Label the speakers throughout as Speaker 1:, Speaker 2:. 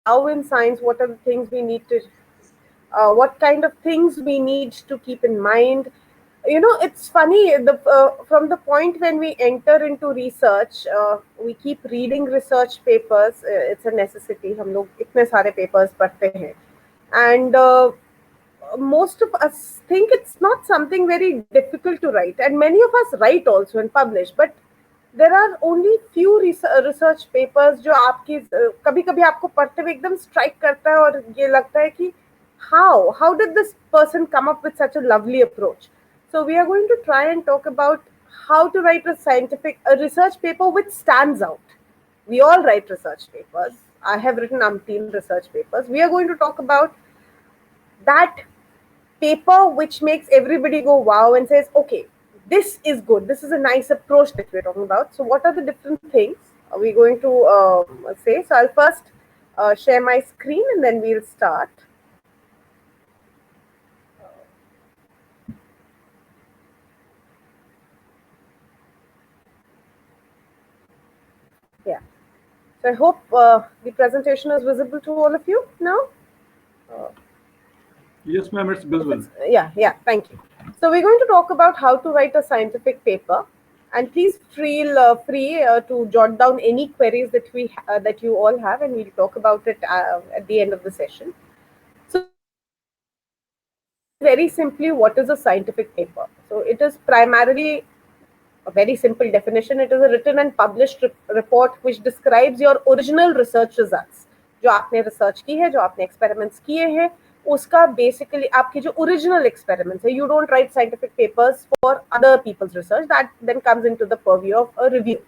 Speaker 1: love in science, what are the things we need to, what kind of things we need to keep in mind. It's funny, from the point when we enter into research, we keep reading research papers. It's a necessity. हम लोग इतने सारे papers पढ़ते हैं, and most of us think it's not something very difficult to write, and many of us write also and publish, but there are only few research papers जो आपकी कभी कभी आपको पढ़ते हुए एकदम स्ट्राइक करता है और ये लगता है कि how did this person come up with such a lovely approach. So we are going to try and talk about how to write a research paper which stands out. We all write research papers. I have written umpteen research papers. We are going to talk about that paper which makes everybody go wow and says, okay, this is good. This is a nice approach that we're talking about. So what are the different things are we going to say? So I'll first share my screen and then we'll start. Yeah. So I hope the presentation is visible to all of you now.
Speaker 2: Yes, ma'am, it's visible.
Speaker 1: Yeah, thank you. So we're going to talk about how to write a scientific paper, and please feel free to jot down any queries that you all have, and we'll talk about it at the end of the session. So very simply, what is a scientific paper? So it is primarily a very simple definition. It is a written and published report which describes your original research results. जो आपने research की है, जो आपने experiments किए हैं, उसका basically आपके जो original experiments है. You don't write scientific papers for other people's research. That then comes into the purview of a review.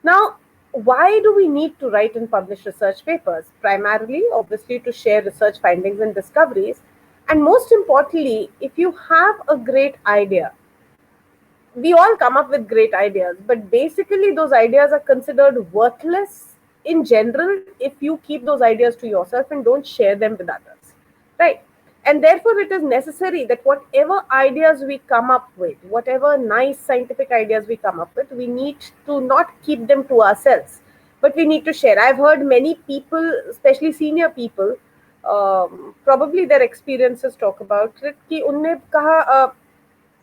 Speaker 1: Now, why do we need to write and publish research papers? Primarily, obviously, to share research findings and discoveries. And most importantly, if you have a great idea, we all come up with great ideas, but basically those ideas are considered worthless in general if you keep those ideas to yourself and don't share them with others, right? And therefore it is necessary that whatever ideas we come up with, whatever nice scientific ideas we come up with, we need to not keep them to ourselves, but we need to share. I've heard many people, especially senior people, probably their experiences talk about it, कि उनने कहा,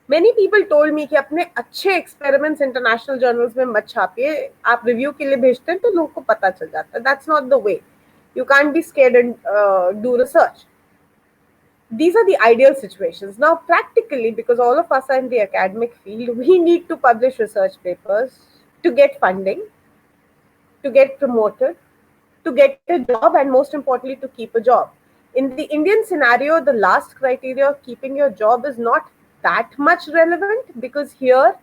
Speaker 1: many people told me कि अपने अच्छे experiments international journals में मत छापिए, आप review के लिए भेजते हैं तो लोगों को पता चल जाता है. That's not the way. You can't be scared and do research. These are the ideal situations. Now, practically, because all of us are in the academic field, we need to publish research papers to get funding, to get promoted, to get a job, and most importantly, to keep a job. In the Indian scenario, the last criteria of keeping your job is not that much relevant, because here,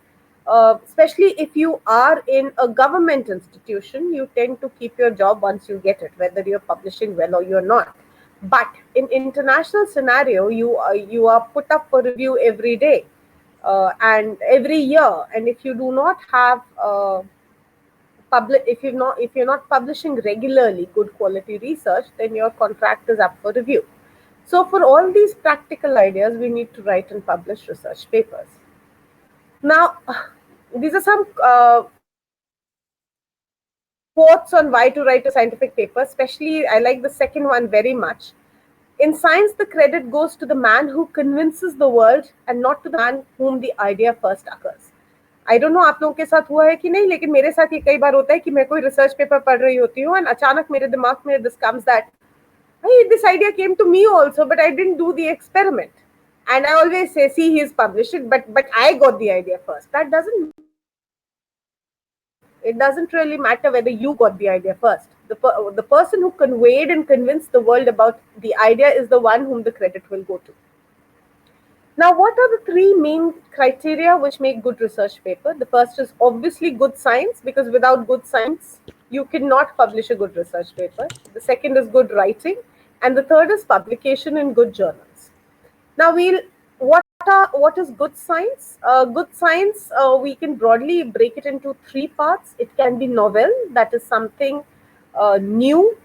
Speaker 1: especially if you are in a government institution, you tend to keep your job once you get it, whether you're publishing well or you're not. But in international scenario, you are put up for review every day and every year, and if you do not have if you're not publishing regularly good quality research, then your contract is up for review. So for all these practical ideas, we need to write and publish research papers. Now, these are some quotes on why to write a scientific paper. Especially, I like the second one very much. In science, the credit goes to the man who convinces the world and not to the man whom the idea first occurs. I don't know आप लोगों के साथ हुआ है कि नहीं, लेकिन मेरे साथ ये कई बार होता है कि मैं कोई रिसर्च पेपर पढ़ रही होती हूँ और अचानक मेरे दिमाग में this comes that hey, this idea came to me also, but I didn't do the experiment. And I always say, see, he's published it, but I got the idea first. That doesn't, it doesn't really matter whether you got the idea first. The person who conveyed and convinced the world about the idea is the one whom the credit will go to. Now, what are the three main criteria which make good research paper? The first is obviously good science, because without good science, you cannot publish a good research paper. The second is good writing, and the third is publication in good journals. Now, what is good science? Good science, we can broadly break it into three parts. It can be novel, that is something new,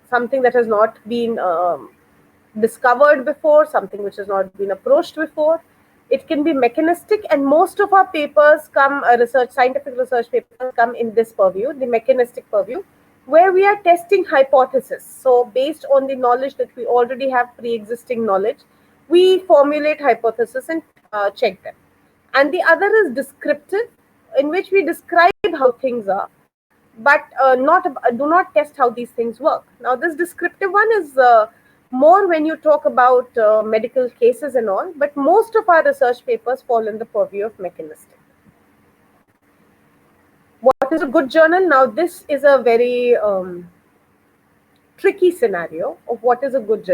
Speaker 1: something that has not been discovered before, something which has not been approached before. It can be mechanistic, and most of our papers come, scientific research papers come in this purview, the mechanistic purview. where we are testing hypothesis. So based on the knowledge that we already have, pre-existing knowledge, we formulate hypothesis and check them. And the other is descriptive, in which we describe how things are, but do not test how these things work. Now, this descriptive one is more when you talk about medical cases and all, but most of our research papers fall in the purview of mechanistic. What is a good journal? Now, this is a very tricky scenario of what is a good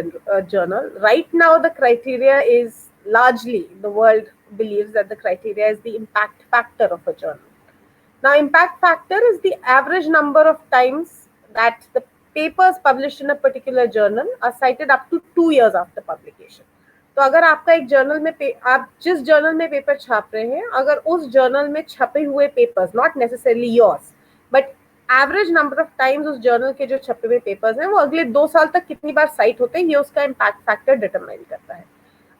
Speaker 1: journal. Right now, the criteria is largely, the world believes that the criteria is the impact factor of a journal. Now, impact factor is the average number of times that the papers published in a particular journal are cited up to 2 years after publication. तो अगर आपका एक journal में आप जिस journal में paper छाप रहे हैं, अगर उस जर्नल में छपे हुए papers, not necessarily yours, but average number of times उस जर्नल के जो छपे हुए पेपर्स हैं वो अगले 2 साल तक कितनी बार साइट होते हैं, ये उसका इम्पैक्ट फैक्टर डिटरमाइन करता है.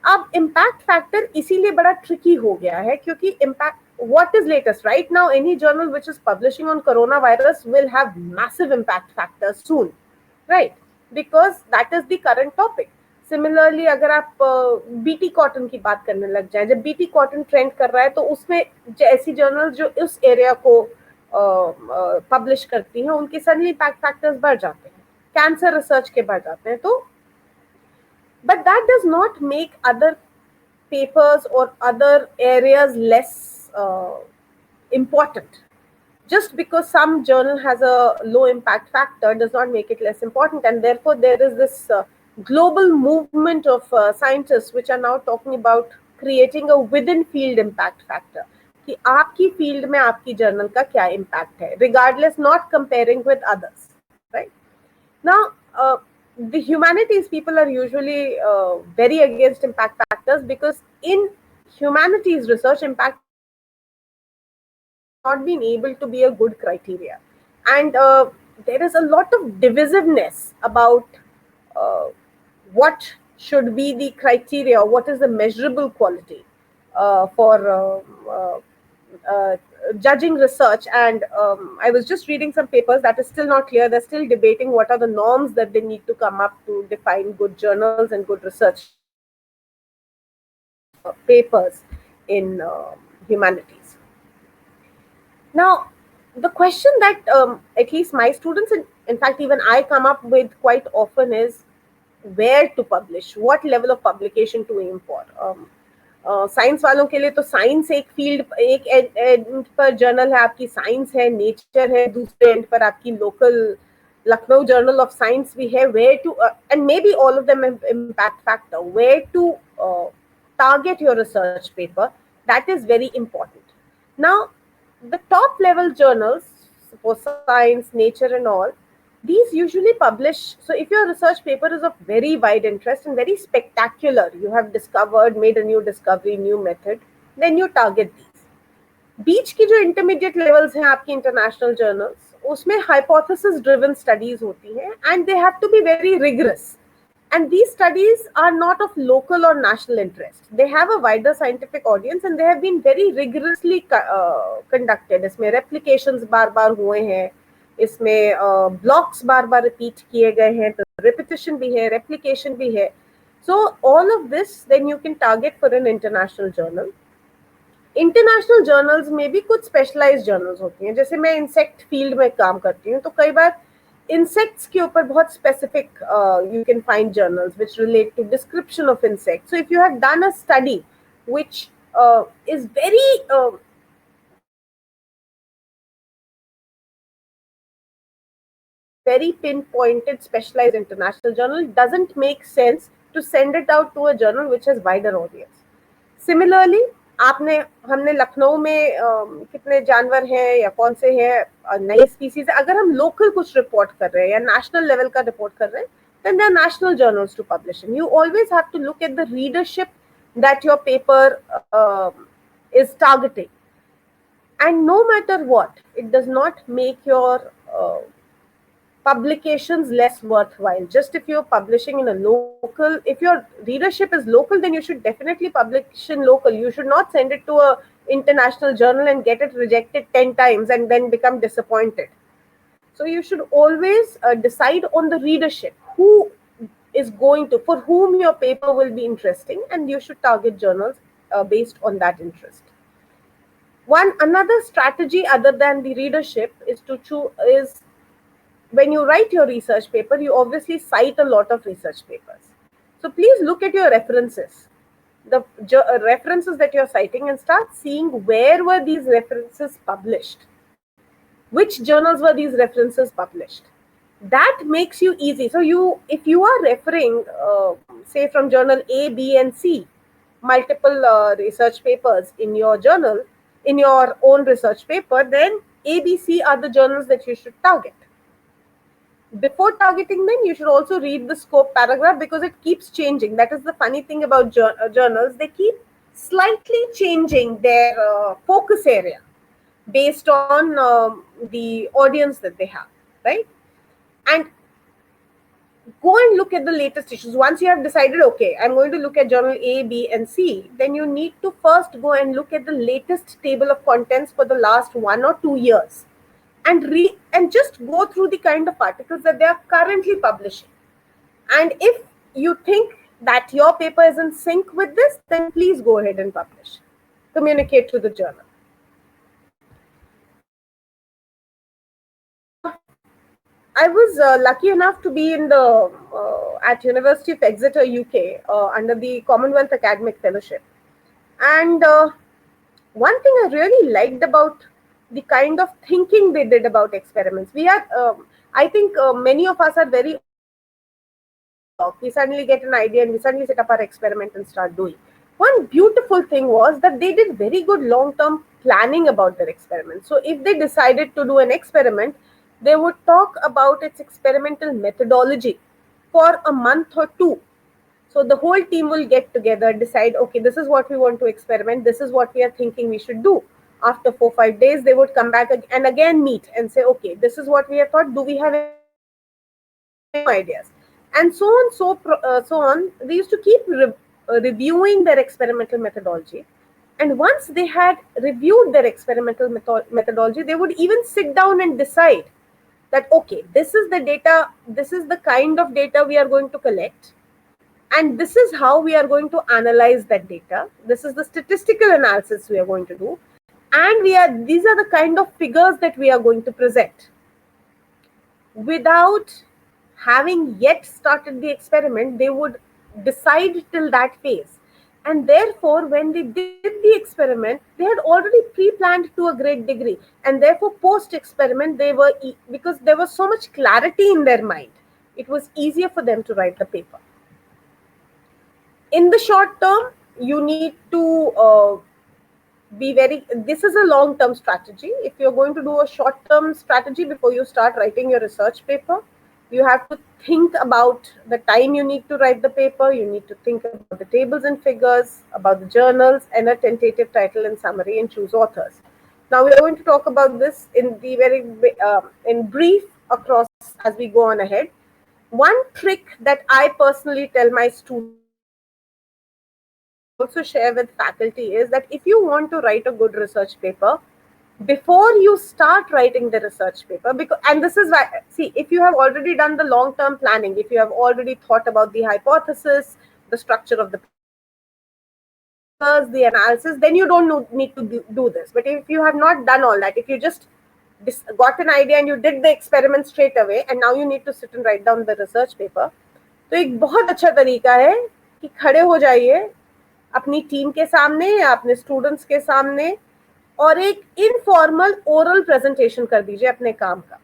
Speaker 1: अब इम्पैक्ट फैक्टर इसीलिए बड़ा ट्रिकी हो गया है क्योंकि impact, what is latest right now, any journal which is publishing on coronavirus will have massive impact factors soon, right? Because that is the current topic. Similarly, अगर आप बीटी कॉटन की बात करने लग जाए, जब बीटी कॉटन ट्रेंड कर रहा है तो उसमें ऐसी जर्नल जो उस एरिया को पब्लिश करती हैं उनके सडनली इम्पैक्ट फैक्टर्स बढ़ जाते हैं, कैंसर रिसर्च के बढ़ जाते हैं. तो but that does not make other papers or other areas less important. Just because some journal has a low impact factor does not make it less important, and therefore there is this global movement of scientists which are now talking about creating a within field impact factor कि आपकी field में आपकी journal का क्या impact है, regardless, not comparing with others, right? Now the humanities people are usually very against impact factors because in humanities research, impact not been able to be a good criteria, and there is a lot of divisiveness about what should be the criteria, what is the measurable quality for judging research. And I was just reading some papers that is still not clear. They're still debating what are the norms that they need to come up to define good journals and good research papers in humanities. Now, the question that at least my students, and in fact even I come up with quite often is where to publish, what level of publication to aim for. Science वालों के लिए तो science एक field, एक and पर journal है आपकी science है, नेचर है, दूसरे एंड पर आपकी local Lucknow journal of science भी है. Where to, and may be all of them impact factor, where to target your research paper, that is very important. Now, the top level journals, suppose science, nature and all, these usually publish. So if your research paper is of very wide interest and very spectacular, you have discovered, made a new discovery, new method, then you target these. बीच की जो intermediate levels हैं आपकी international journals, उसमें hypothesis driven studies होती हैं and they have to be very rigorous. And these studies are not of local or national interest. They have a wider scientific audience and they have been very rigorously conducted. इसमें replications बार-बार हुए हैं, इसमें blocks बार-बार repeat किए गए हैं, तो repetition भी है, replication भी है. So all of this, then you can target for an international journal. International journals में भी कुछ specialized journals होती हैं. जैसे मैं insect field में काम करती हूँ, तो कई बार insects के ऊपर बहुत specific you can find journals which relate to description of insects. So if you have done a study which is very pinpointed, specialized international journal, it doesn't make sense to send it out to a journal which has wider audience. Similarly, हमने लखनऊ में कितने जानवर हैं या कौन से हैं, नई स्पीसीज है, अगर हम लोकल कुछ रिपोर्ट कर रहे हैं या नेशनल लेवल का रिपोर्ट कर रहे हैं, then there are national journals to publish in. You always have to look at the readership that your paper is targeting, and no matter what, it does not make your publications less worthwhile. Just if you're publishing in a local, if your readership is local, then you should definitely publish in local. You should not send it to a international journal and get it rejected 10 times and then become disappointed. So you should always decide on the readership, who is going to, for whom your paper will be interesting, and you should target journals based on that interest. One another strategy other than the readership is to choose is when you write your research paper, you obviously cite a lot of research papers. So please look at your references, the references that you're citing, and start seeing where were these references published, which journals were these references published. That makes you easy. So you, if you are referring, say from journal A, B, and C, multiple research papers in your journal, in your own research paper, then A, B, C are the journals that you should target. Before targeting them, you should also read the scope paragraph because it keeps changing. That is the funny thing about journals. They keep slightly changing their focus area based on the audience that they have, right? And go and look at the latest issues. Once you have decided, okay, I'm going to look at journal A, B, and C, then you need to first go and look at the latest table of contents for the last 1 or 2 years, and just go through the kind of articles that they are currently publishing. And if you think that your paper is in sync with this, then please go ahead and publish. Communicate to the journal. I was lucky enough to be in the at University of Exeter, UK, under the Commonwealth Academic Fellowship. And one thing I really liked about the kind of thinking they did about experiments. We are, I think many of us are very, we suddenly get an idea and we suddenly set up our experiment and start doing. One beautiful thing was that they did very good long-term planning about their experiment. So if they decided to do an experiment, they would talk about its experimental methodology for a month or two. So the whole team will get together, decide, okay, this is what we want to experiment, this is what we are thinking we should do. After 4-5 days, they would come back and again meet and say, okay, this is what we have thought, do we have any ideas? And so on, so on. They used to keep reviewing their experimental methodology. And once they had reviewed their experimental methodology, they would even sit down and decide that, okay, this is the data, this is the kind of data we are going to collect, and this is how we are going to analyze that data. This is the statistical analysis we are going to do. And these are the kind of figures that we are going to present. Without having yet started the experiment, they would decide till that phase. And therefore, when they did the experiment, they had already pre-planned to a great degree. And therefore, post-experiment, because there was so much clarity in their mind, it was easier for them to write the paper. In the short term, you need to this is a long-term strategy. If you're going to do a short-term strategy before you start writing your research paper, you have to think about the time you need to write the paper. You need to think about the tables and figures, about the journals, and a tentative title and summary, and choose authors. Now we are going to talk about this in in brief across as we go on ahead. One trick that I personally tell my students, also share with faculty, is that if you want to write a good research paper, before you start writing the research paper, and this is why, see, if you have already done the long-term planning, if you have already thought about the hypothesis, the structure of the analysis, then you don't need to do this. But if you have not done all that, if you just got an idea and you did the experiment straight away, and now you need to sit and write down the research paper, तो एक बहुत अच्छा तरीका है कि खड़े हो जाइए अपनी टीम के सामने या अपने स्टूडेंट्स के सामने और एक इनफॉर्मल ओरल प्रेजेंटेशन कर दीजिए अपने काम का.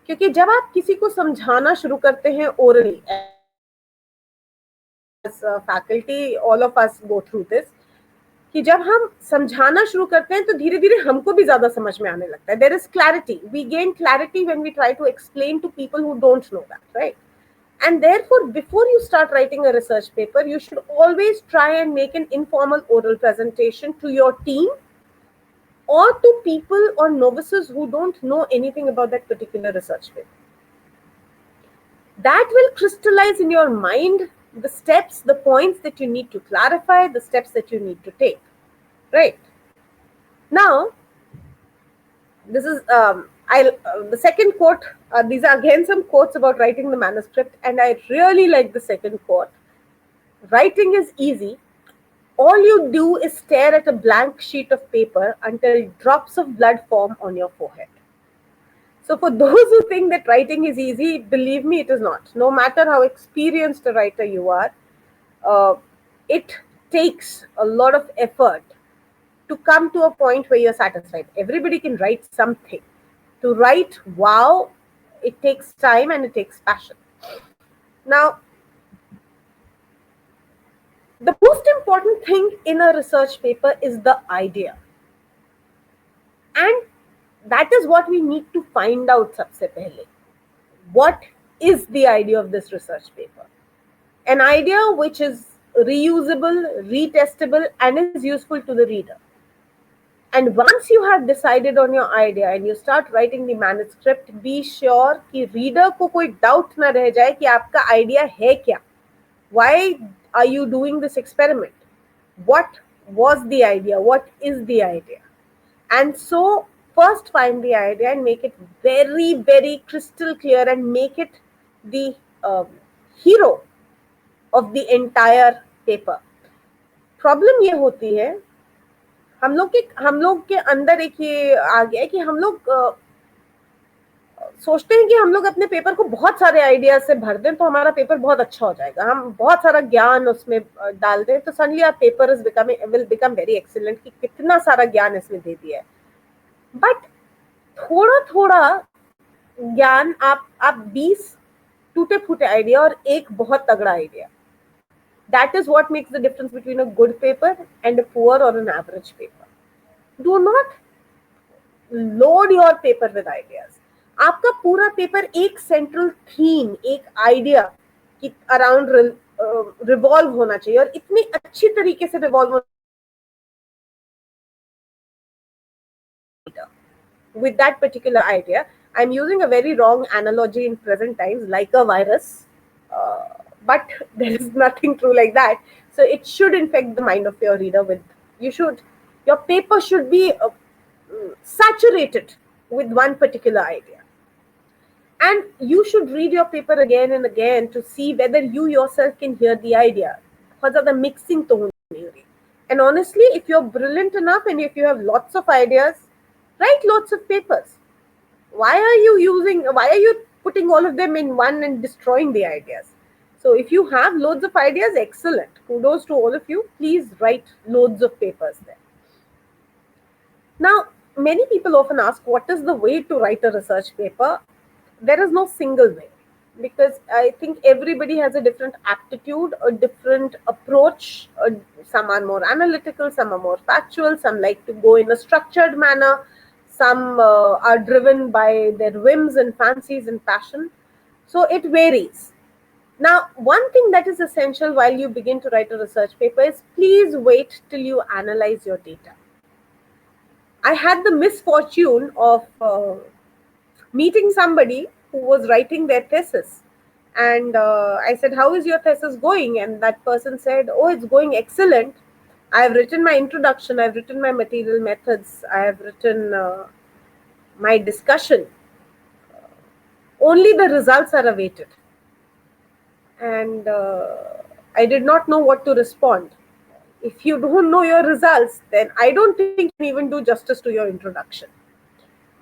Speaker 1: क्योंकि जब आप किसी को समझाना शुरू करते हैं orally, faculty all of us go through this, कि जब हम समझाना शुरू करते हैं तो धीरे धीरे हमको भी ज्यादा समझ में आने लगता है. There is clarity, we gain clarity when we try to explain to people who don't know that, right? And therefore, before you start writing a research paper, you should always try and make an informal oral presentation to your team or to people or novices who don't know anything about that particular research paper. That will crystallize in your mind the steps, the points that you need to clarify, the steps that you need to take, right? Now, this is The second quote, these are again some quotes about writing the manuscript, and I really like the second quote. Writing is easy. All you do is stare at a blank sheet of paper until drops of blood form on your forehead. So, for those who think that writing is easy, believe me, it is not. No matter how experienced a writer you are, uh, it takes a lot of effort to come to a point where you're satisfied. Everybody can write something. To write, wow, it takes time and it takes passion. Now, the most important thing in a research paper is the idea. And that is what we need to find out sabse pehle. What is the idea of this research paper? An idea which is reusable, retestable, and is useful to the reader. And once you have decided on your idea and you start writing the manuscript, be sure कि reader को कोई doubt ना रह जाए कि आपका idea है क्या. Why are you doing this experiment? What was the idea? What is the idea? And so first find the idea and make it very, very crystal clear and make it the hero of the entire paper. Problem ये होती है हम लोग के अंदर एक ये आ गया है कि हम लोग सोचते हैं कि हम लोग अपने पेपर को बहुत सारे आइडियाज से भर दें तो हमारा पेपर बहुत अच्छा हो जाएगा, हम बहुत सारा ज्ञान उसमें डाल दें तो suddenly our paper is becoming will become very excellent कि कितना सारा ज्ञान इसमें दे दिया है. बट थोड़ा थोड़ा ज्ञान आप 20 टूटे फूटे आइडिया और एक बहुत तगड़ा idea, that is what makes the difference between a good paper and a poor or an average paper. Do not load your paper with ideas. आपका पूरा पेपर एक सेंट्रल थीम, एक आइडिया की अराउंड रिवॉल्व होना चाहिए और इतनी अच्छी तरीके से revolve with that particular idea. I'm using a very wrong analogy in present times, like a virus, but there is nothing true like that. So it should infect the mind of your reader with, your paper should be saturated with one particular idea. And you should read your paper again and again to see whether you yourself can hear the idea. बहुत ज़्यादा mixing तो होनी नहीं रही. And honestly, if you're brilliant enough and if you have lots of ideas, write lots of papers. Why are you putting all of them in one and destroying the ideas? So if you have loads of ideas, excellent. Kudos to all of you. Please write loads of papers there. Now, many people often ask, what is the way to write a research paper? There is no single way, because I think everybody has a different aptitude, a different approach. Some are more analytical, some are more factual, some like to go in a structured manner, some are driven by their whims and fancies and passion. So it varies. Now, one thing that is essential while you begin to write a research paper is please wait till you analyze your data. I had the misfortune of meeting somebody who was writing their thesis. And I said, how is your thesis going? And that person said, oh, it's going excellent. I've written my introduction, I've written my material methods, I have written my discussion. Only the results are awaited. And I did not know what to respond. If you don't know your results, then I don't think you can even do justice to your introduction.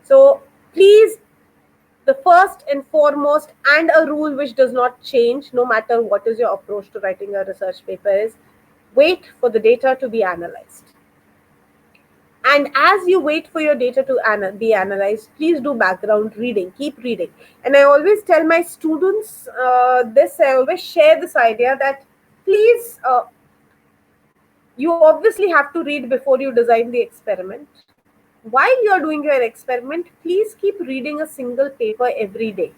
Speaker 1: So please, the first and foremost, and a rule which does not change no matter what is your approach to writing a research paper, is wait for the data to be analyzed. And as you wait for your data to be analyzed, please do background reading, keep reading. And I always tell my students I always share this idea that please, you obviously have to read before you design the experiment. While you're doing your experiment, please keep reading a single paper every day.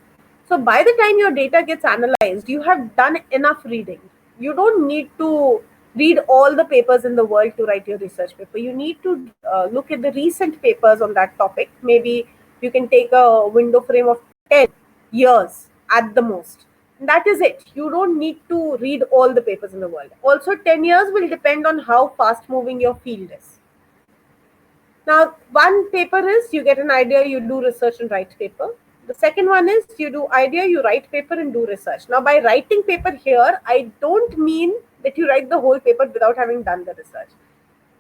Speaker 1: So by the time your data gets analyzed, you have done enough reading. You don't need to read all the papers in the world to write your research paper. You need to look at the recent papers on that topic. Maybe you can take a window frame of 10 years at the most. And that is it. You don't need to read all the papers in the world. Also, 10 years will depend on how fast moving your field is. Now, one paper is you get an idea, you do research and write paper. The second one is you do idea, you write paper and do research. Now, by writing paper here, I don't mean that you write the whole paper without having done the research.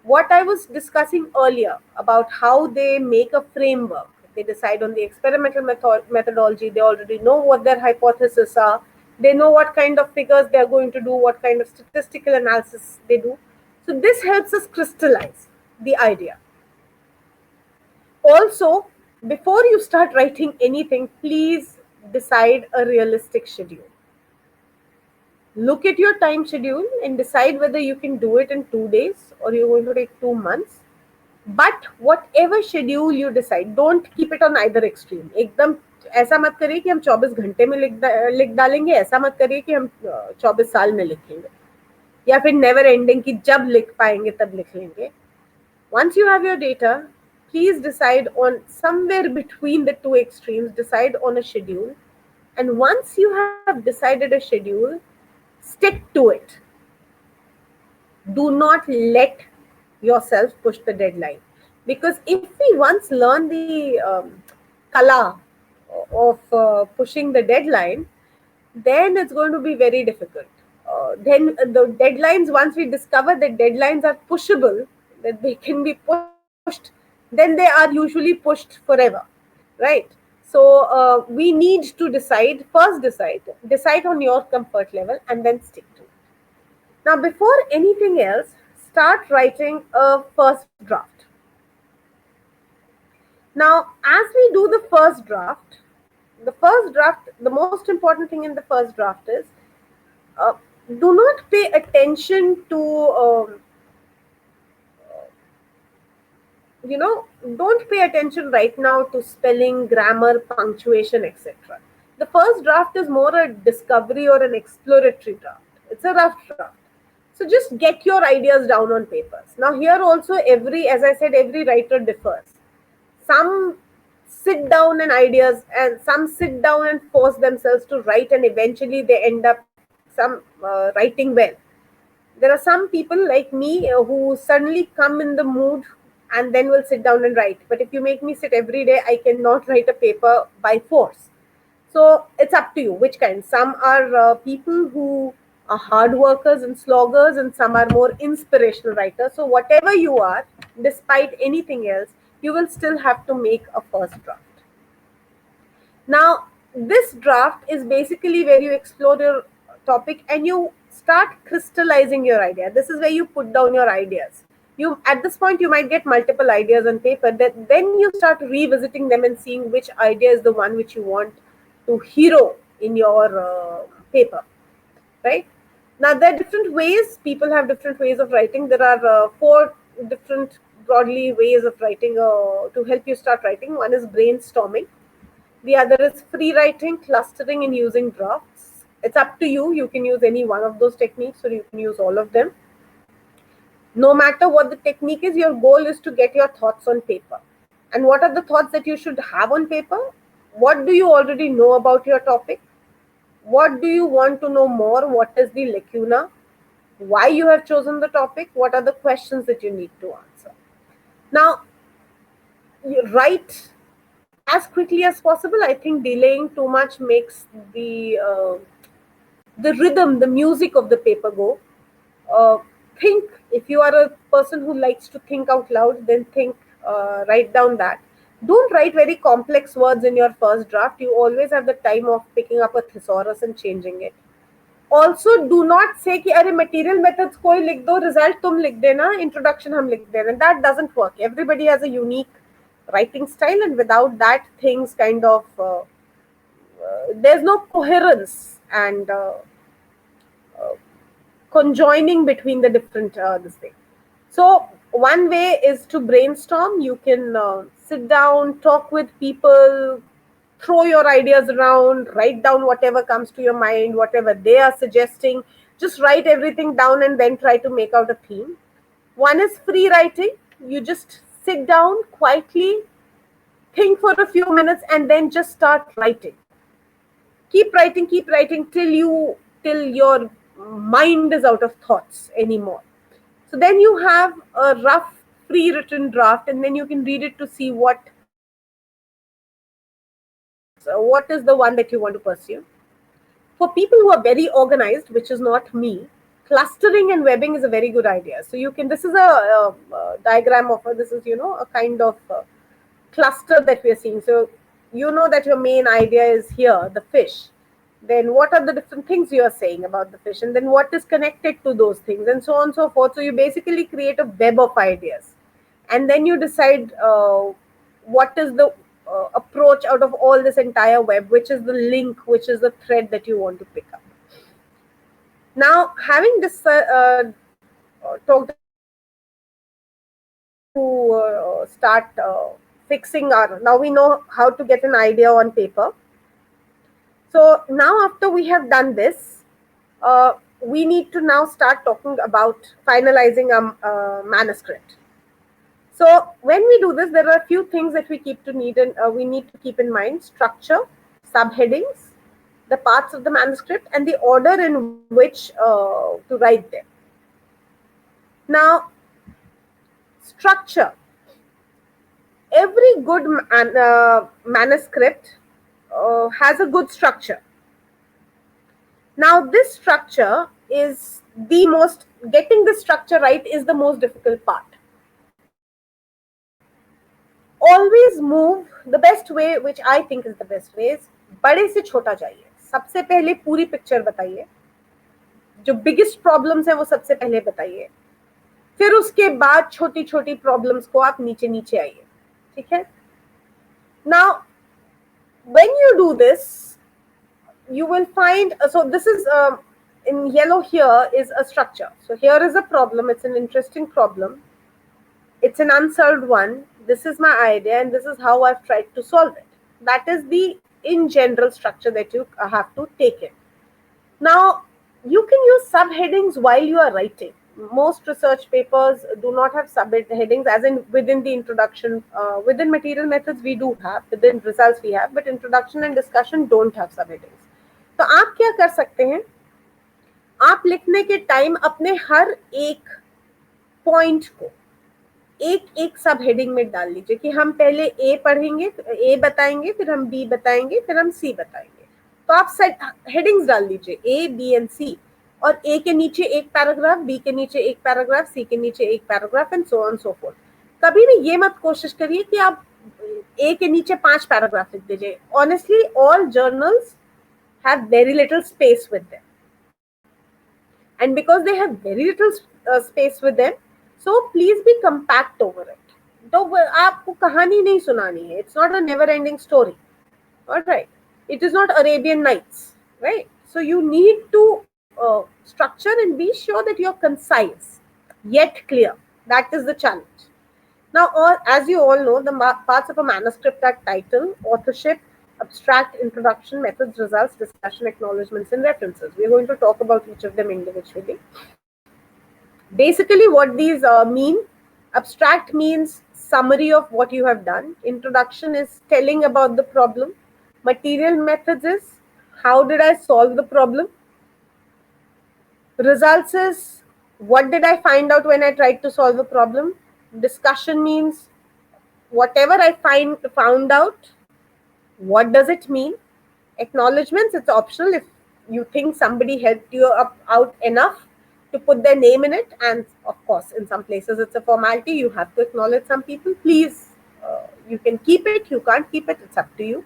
Speaker 1: What I was discussing earlier about how they make a framework, they decide on the experimental methodology, they already know what their hypotheses are, they know what kind of figures they are going to do, what kind of statistical analysis they do. So, this helps us crystallize the idea. Also, before you start writing anything, please decide a realistic schedule. Look at your time schedule and decide whether you can do it in 2 days or you're going to take 2 months. But whatever schedule you decide, don't keep it on either extreme. एकदम ऐसा मत करिए कि हम 24 घंटे में लिख डालेंगे, ऐसा मत करिए कि हम 24 साल में लिखेंगे, या फिर नेवर एंडिंग कि जब लिख पाएंगे तब लिख लेंगे. Once you have your data, please decide on somewhere between the two extremes, decide on a schedule. And once you have decided a schedule, stick to it. Do not let yourself push the deadline. Because if we once learn the kala of pushing the deadline, then it's going to be very difficult. Then the deadlines, once we discover that deadlines are pushable, that they can be pushed, then they are usually pushed forever, right? So we need to decide on your comfort level and then stick to it. Now, before anything else, start writing a first draft. Now, as we do the most important thing in the first draft is do not pay attention to, don't pay attention right now to spelling, grammar, punctuation, etc. The first draft is more a discovery or an exploratory draft. It's a rough draft. So just get your ideas down on papers. Now here also as I said, every writer differs. Some sit down and ideas, and some sit down and force themselves to write, and eventually they end up writing well. There are some people like me who suddenly come in the mood and then will sit down and write. But if you make me sit every day, I cannot write a paper by force. So it's up to you which kind. Some are people who are hard workers and sloggers, and some are more inspirational writers. So whatever you are, despite anything else, you will still have to make a first draft. Now, this draft is basically where you explore your topic and you start crystallizing your idea. This is where you put down your ideas. At this point, you might get multiple ideas on paper. Then you start revisiting them and seeing which idea is the one which you want to hero in your paper, right? Now, there are different ways. People have different ways of writing. There are 4 different broadly ways of writing to help you start writing. One is brainstorming. The other is free writing, clustering, and using drafts. It's up to you. You can use any one of those techniques, or you can use all of them. No matter what the technique is, your goal is to get your thoughts on paper. And what are the thoughts that you should have on paper? What do you already know about your topic? What do you want to know more? What is the lacuna? Why you have chosen the topic? What are the questions that you need to answer? Now, you write as quickly as possible. I think delaying too much makes the rhythm, the music of the paper go. Think, if you are a person who likes to think out loud, then think, write down that. Don't write very complex words in your first draft. You always have the time of picking up a thesaurus and changing it. Also, do not say कि अरे material methods कोई लिख दो, result तुम लिख देना, introduction हम लिख देना. That doesn't work. Everybody has a unique writing style, and without that, things kind of there's no coherence and conjoining between the different this thing. So one way is to brainstorm. You can sit down, talk with people, throw your ideas around, write down whatever comes to your mind, whatever they are suggesting. Just write everything down and then try to make out a theme. One is free writing. You just sit down quietly, think for a few minutes, and then just start writing. Keep writing till your mind is out of thoughts anymore. So then you have a rough pre-written draft, and then you can read it to see what is the one that you want to pursue. For people who are very organized, which is not me, clustering and webbing is a very good idea. So you can, this is a diagram of, this is, a kind of cluster that we are seeing. So you know that your main idea is here, the fish. Then what are the different things you are saying about the fish? And then what is connected to those things, and so on and so forth. So you basically create a web of ideas. And then you decide what is the approach out of all this entire web, which is the link, which is the thread that you want to pick up. Now, having this talked to start fixing our, now we know how to get an idea on paper. So now after we have done this, we need to now start talking about finalizing a manuscript. So when we do this, there are a few things that we need to keep in mind: structure, subheadings, the parts of the manuscript, and the order in which to write them. Now, structure. Every good manuscript has a good structure. Now, this structure is getting the structure right is the most difficult part. Always move, the best way, which I think is the best way, is बड़े से छोटा जाइए. सबसे पहले पूरी picture बताइए, जो biggest problems है वो सबसे पहले बताइए, फिर उसके बाद छोटी छोटी प्रॉब्लम्स को आप नीचे नीचे आइए. ठीक है? Now, when you do this, you will find, so this is in yellow here is a structure. So here is a problem. It's an interesting problem. It's an unsolved one. This is my idea, and this is how I've tried to solve it. That is the in general structure that you have to take in. Now, you can use subheadings while you are writing. Most research papers do not have subheadings, as in within the introduction. Within material methods, we do have. Within results, we have. But introduction and discussion don't have subheadings. तो आप क्या कर सकते हैं? आप लिखने के time अपने हर एक पॉइंट को एक एक सब हेडिंग में डाल लीजिए कि हम पहले ए पढ़ेंगे, ए बताएंगे, फिर हम बी बताएंगे, फिर हम सी बताएंगे. तो आप हेडिंग्स डाल दीजिए ए, बी एंड सी, और ए के नीचे एक पैराग्राफ, बी के नीचे एक पैराग्राफ, सी के नीचे एक paragraph, and so on so fourth. कभी भी ये मत कोशिश करिए कि आप ए के नीचे 5 पैराग्राफ लिख दीजिए. Honestly, all journals have very little space with them, and because they have very little space with them, so please be compact over it. तो आपको कहानी नहीं सुनानी है. It's not a never ending story. All right, it is not Arabian Nights, right? So you need to structure and be sure that you're concise yet clear. That is the challenge. Now, as you all know, the parts of a manuscript are title, authorship, abstract, introduction, methods, results, discussion, acknowledgements, and references. We're going to talk about each of them individually. Basically, what these mean: abstract means summary of what you have done. Introduction is telling about the problem. Material methods is how did I solve the problem. Results is what did I find out when I tried to solve a problem. Discussion means whatever I found out, what does it mean. Acknowledgements, it's optional if you think somebody helped you out enough to put their name in it, and of course in some places it's a formality, you have to acknowledge some people. Please, you can keep it, you can't keep it, it's up to you.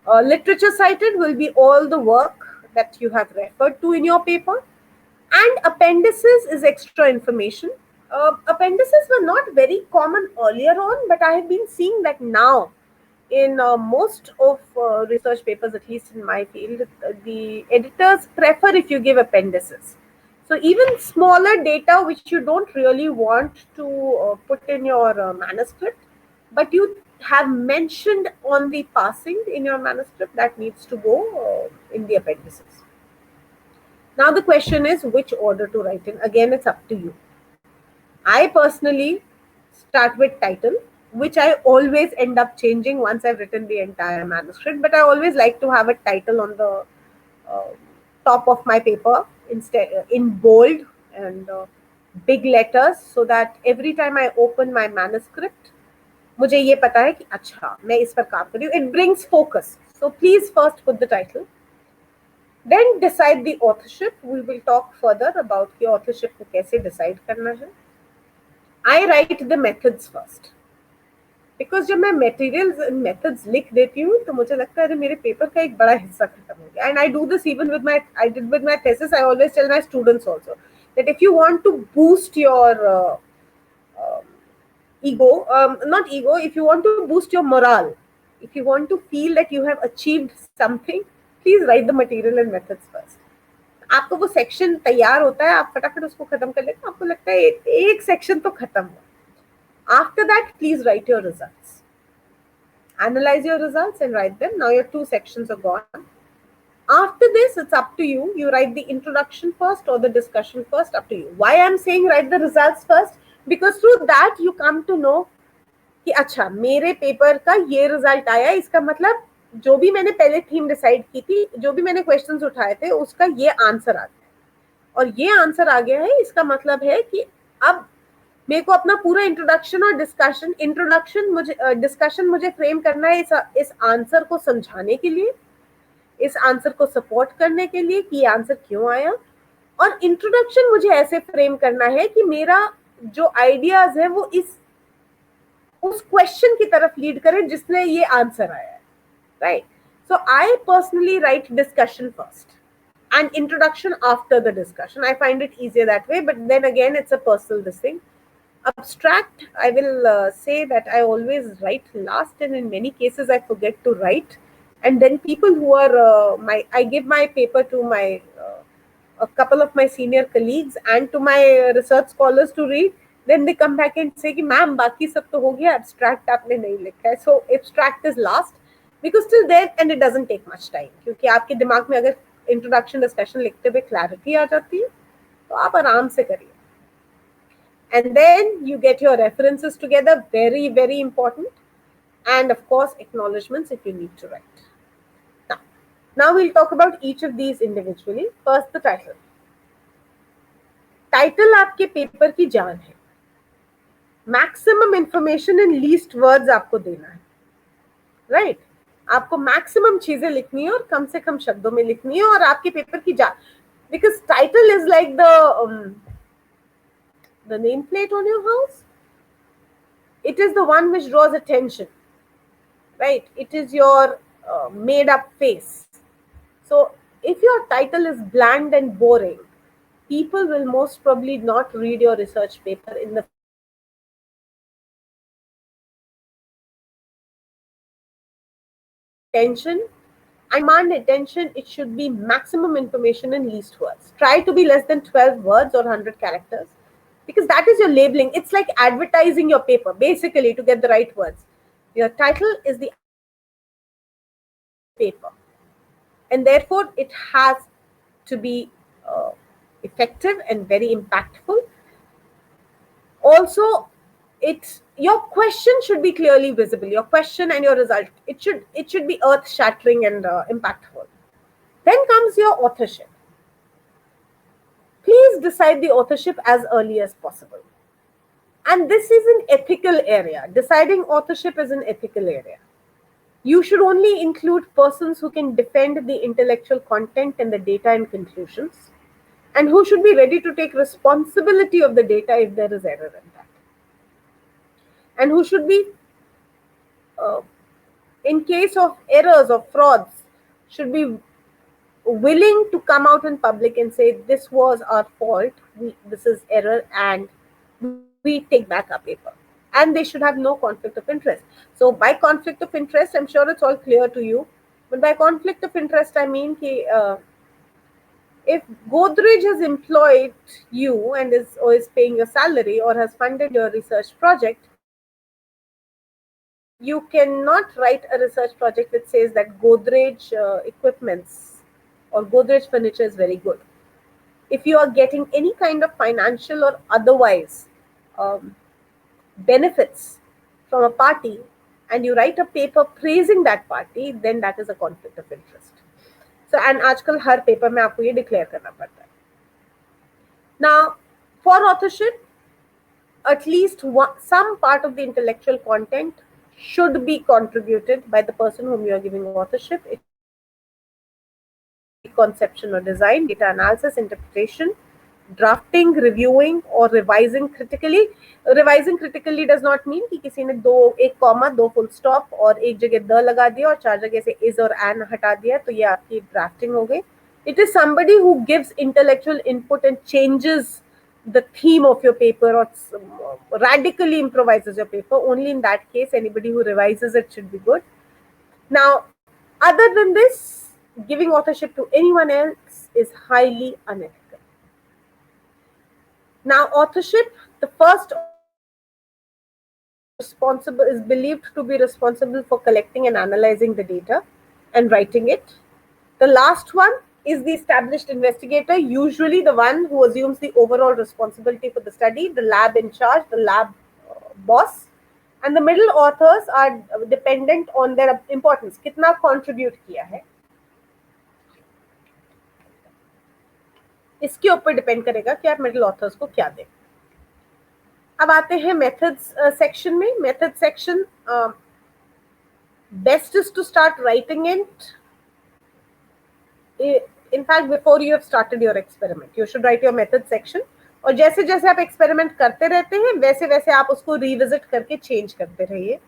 Speaker 1: Literature cited will be all the work that you have referred to in your paper, and appendices is extra information. Appendices were not very common earlier on, but I have been seeing that now in most of research papers, at least in my field, the editors prefer if you give appendices. So even smaller data which you don't really want to put in your manuscript, but you have mentioned on the passing in your manuscript, that needs to go in the appendices. Now the question is which order to write in. Again, it's up to you. I personally start with title, which I always end up changing once I've written the entire manuscript, but I always like to have a title on the top of my paper instead in bold and big letters so that every time I open my manuscript, मुझे ये पता है कि अच्छा मैं इस पर काम कर रही हूँ. It brings focus. So please first put the title. Then decide the authorship. We will talk further about कि authorship को कैसे decide करना है. I write the methods first. Because जब मैं materials and methods लिख देती हूँ तो मुझे लगता है मेरे पेपर का एक बड़ा हिस्सा खत्म हो गया. And I do this even with I did with my thesis. I always tell my students also that if you want to boost your ego, not ego, if you want to boost your morale, if you want to feel that you have achieved something, please write the material and methods first. आपको वो section तैयार होता है, आप फटाफट उसको खत्म कर लेते हैं, आपको लगता है एक सेक्शन तो खत्म हुआ. After that, please write your results. Analyze your results and write them. Now your 2 sections are gone. After this, it's up to you. You write the introduction first or the discussion first, up to you. Why I'm saying write the results first? Because through that you come to know कि अच्छा मेरे paper का ये result आया, इसका मतलब जो भी मैंने पहले थीम डिसाइड की थी, जो भी मैंने क्वेश्चंस उठाए थे, उसका ये आंसर आ गया. और ये आंसर आ गया है, इसका मतलब है कि अब मेरे को अपना पूरा इंट्रोडक्शन और डिस्कशन मुझे फ्रेम करना है इस आंसर को समझाने के लिए, इस आंसर को सपोर्ट करने के लिए कि ये आंसर क्यों आया. और इंट्रोडक्शन मुझे ऐसे फ्रेम करना है कि मेरा जो आइडियाज है वो उस क्वेश्चन की तरफ लीड करे जिसने ये आंसर आया है. Right. So I personally right discussion first and introduction after the discussion. I find it easier that way, but then again it's a personal this thing. Abstract, I will say that I always write last, and in many cases I forget to write, and then people who are I give my paper to my a couple of my senior colleagues and to my research scholars to read. Then they come back and say कि ma'am बाकी सब तो हो गया, abstract आपने नहीं लिखा है. So abstract is last because till there, and it doesn't take much time, क्योंकि आपके दिमाग में अगर इंट्रोडक्शन डिस्कशन लिखते हुए क्लैरिटी आ जाती है तो आप आराम से करिए. And then you get your references together, very very important, and of course acknowledgements if you need to write. Now we'll talk about each of these individually. First, the title. Title आपके paper की जान है. Maximum information in least words आपको देना है. Right? आपको maximum चीजें लिखनी है और कम से कम शब्दों में लिखनी है और आपके पेपर की जान. Because title is like the nameplate on your house. It is the one which draws attention. Right? It is your made up face. So if your title is bland and boring, people will most probably not read your research paper in the attention. I demand attention. It should be maximum information in least words. Try to be less than 12 words or 100 characters, because that is your labeling. It's like advertising your paper, basically, to get the right words. Your title is the paper, and therefore it has to be effective and very impactful. Also, your question should be clearly visible. Your question and your result, it should be earth shattering and impactful. Then comes your authorship. Please decide the authorship as early as possible. And this is an ethical area. Deciding authorship is an ethical area. You should only include persons who can defend the intellectual content and the data and conclusions, and who should be ready to take responsibility of the data if there is error in that, and who should be, in case of errors or frauds, should be willing to come out in public and say this was our fault, this is error, and we take back our paper. And they should have no conflict of interest. So by conflict of interest, I'm sure it's all clear to you, but by conflict of interest I mean if Godrej has employed you and is paying your salary or has funded your research project, you cannot write a research project which says that Godrej equipments or Godrej furniture is very good. If you are getting any kind of financial or otherwise benefits from a party and you write a paper praising that party, then that is a conflict of interest. So, and आजकल हर paper में आपको ये declare करना पड़ता है. Now, For authorship, at least some part of the intellectual content should be contributed by the person whom you are giving authorship. It should be conception or design, data analysis, interpretation, drafting, reviewing or revising critically. Revising critically does not mean कि किसी ने एक comma, दो full stop और एक जगह the लगा दिया और चार जगह से इज और एन हटा दिया तो ये आपकी ड्राफ्टिंग हो गई. It is somebody who gives intellectual input and changes the theme of your paper or radically improvises your paper. Only in that case, anybody who revises it should be good. Now, other than this, giving authorship to anyone else is highly unethical. Now, authorship, the first author is believed to be responsible for collecting and analyzing the data and writing it. The last one is the established investigator, usually the one who assumes the overall responsibility for the study, the lab in charge, the lab boss. And the middle authors are dependent on their importance. कितना contribute किया है इसके ऊपर depend करेगा कि आप middle authors को क्या दें. अब आते हैं मेथड्स सेक्शन में. Method section, best is to start writing it. In fact, before you have started your experiment, you should write your method section. और जैसे जैसे आप एक्सपेरिमेंट करते रहते हैं वैसे वैसे आप उसको रिविजिट करके चेंज करते रहिए.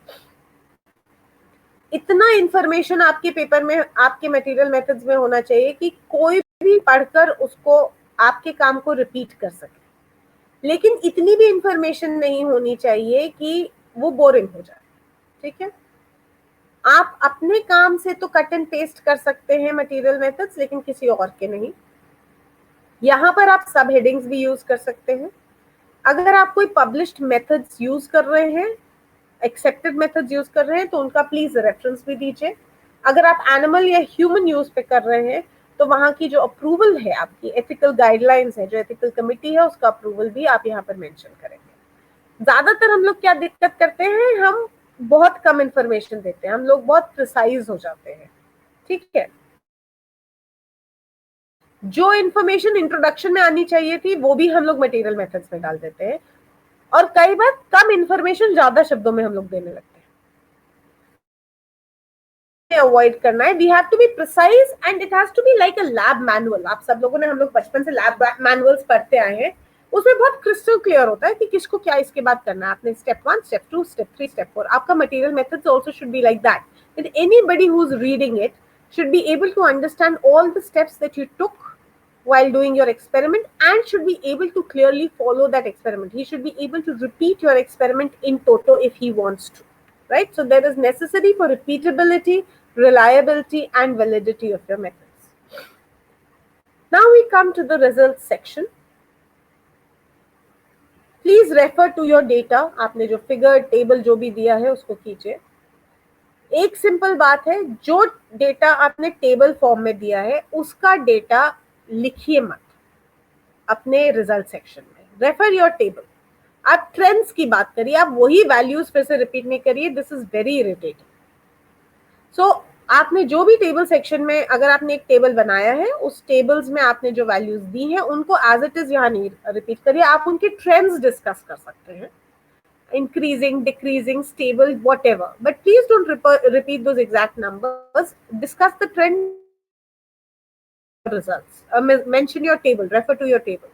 Speaker 1: इतना इंफॉर्मेशन आपके पेपर में, आपके मटेरियल मेथड्स में होना चाहिए कि कोई भी पढ़कर उसको आपके काम को रिपीट कर सके. लेकिन इतनी भी इंफॉर्मेशन नहीं होनी चाहिए कि वो बोरिंग हो जाए. ठीक है, आप अपने काम से तो कट एंड पेस्ट कर सकते हैं मटेरियल मेथड्स, लेकिन किसी और के नहीं. यहाँ पर आप सब हेडिंग्स भी यूज कर सकते हैं. अगर आप कोई पब्लिश्ड मेथड्स यूज कर रहे हैं, एक्सेप्टेड मेथड्स यूज कर रहे हैं, तो उनका प्लीज रेफरेंस भी दीजिए. अगर आप एनिमल या ह्यूमन यूज पे कर रहे हैं तो वहाँ की जो अप्रूवल है, आपकी एथिकल गाइडलाइंस है, जो एथिकल कमिटी है, उसका अप्रूवल भी आप यहाँ पर मेंशन करेंगे. ज्यादातर हम लोग क्या दिक्कत करते हैं, हम बहुत कम इंफॉर्मेशन देते हैं, हम लोग बहुत प्रिसाइज हो जाते हैं. ठीक है, जो इंफॉर्मेशन इंट्रोडक्शन में आनी चाहिए थी वो भी हम लोग मटेरियल मेथड्स में डाल देते हैं और कई बार कम इंफॉर्मेशन ज्यादा शब्दों में हम लोग देने लगते हैं. अवॉइड करना है. We have to be precise and it has to be like a lab manual. आप सब लोगों ने, हम लोग बचपन से लैब मैनुअल्स पढ़ते आए हैं, उसमें बहुत क्रिस्टल क्लियर होता है कि किसको क्या इसके बाद करना है. आपने स्टेप 1, स्टेप 2, स्टेप 3, स्टेप 4. आपका material methods also should be like that, that anybody who is reading it should be able to understand all the steps that you took while doing your experiment and should be able to clearly follow that experiment. He should be able to repeat your experiment in toto if he wants to, right? So there is necessary for repeatability, reliability and validity of your methods. Now we come to the results section. Please refer to your data. आपने जो figure, table जो भी दिया है उसको कीजिए. एक simple बात है, जो डेटा आपने टेबल फॉर्म में दिया है उसका डेटा लिखिए मत अपने रिजल्ट सेक्शन में. Refer your table. आप ट्रेंड्स की बात करिए, आप वही वैल्यूज फिर से रिपीट नहीं करिए. This is very irritating. So आपने जो भी टेबल सेक्शन में, अगर आपने एक टेबल बनाया है, उस टेबल्स में आपने जो वैल्यूज दी हैं उनको एज इट इज यहाँ नहीं रिपीट करिए. आप उनके ट्रेंड्स डिस्कस कर सकते हैं, increasing, decreasing, stable, whatever. But please don't repeat those exact numbers. Discuss the trend results. Mention your table, refer to your table.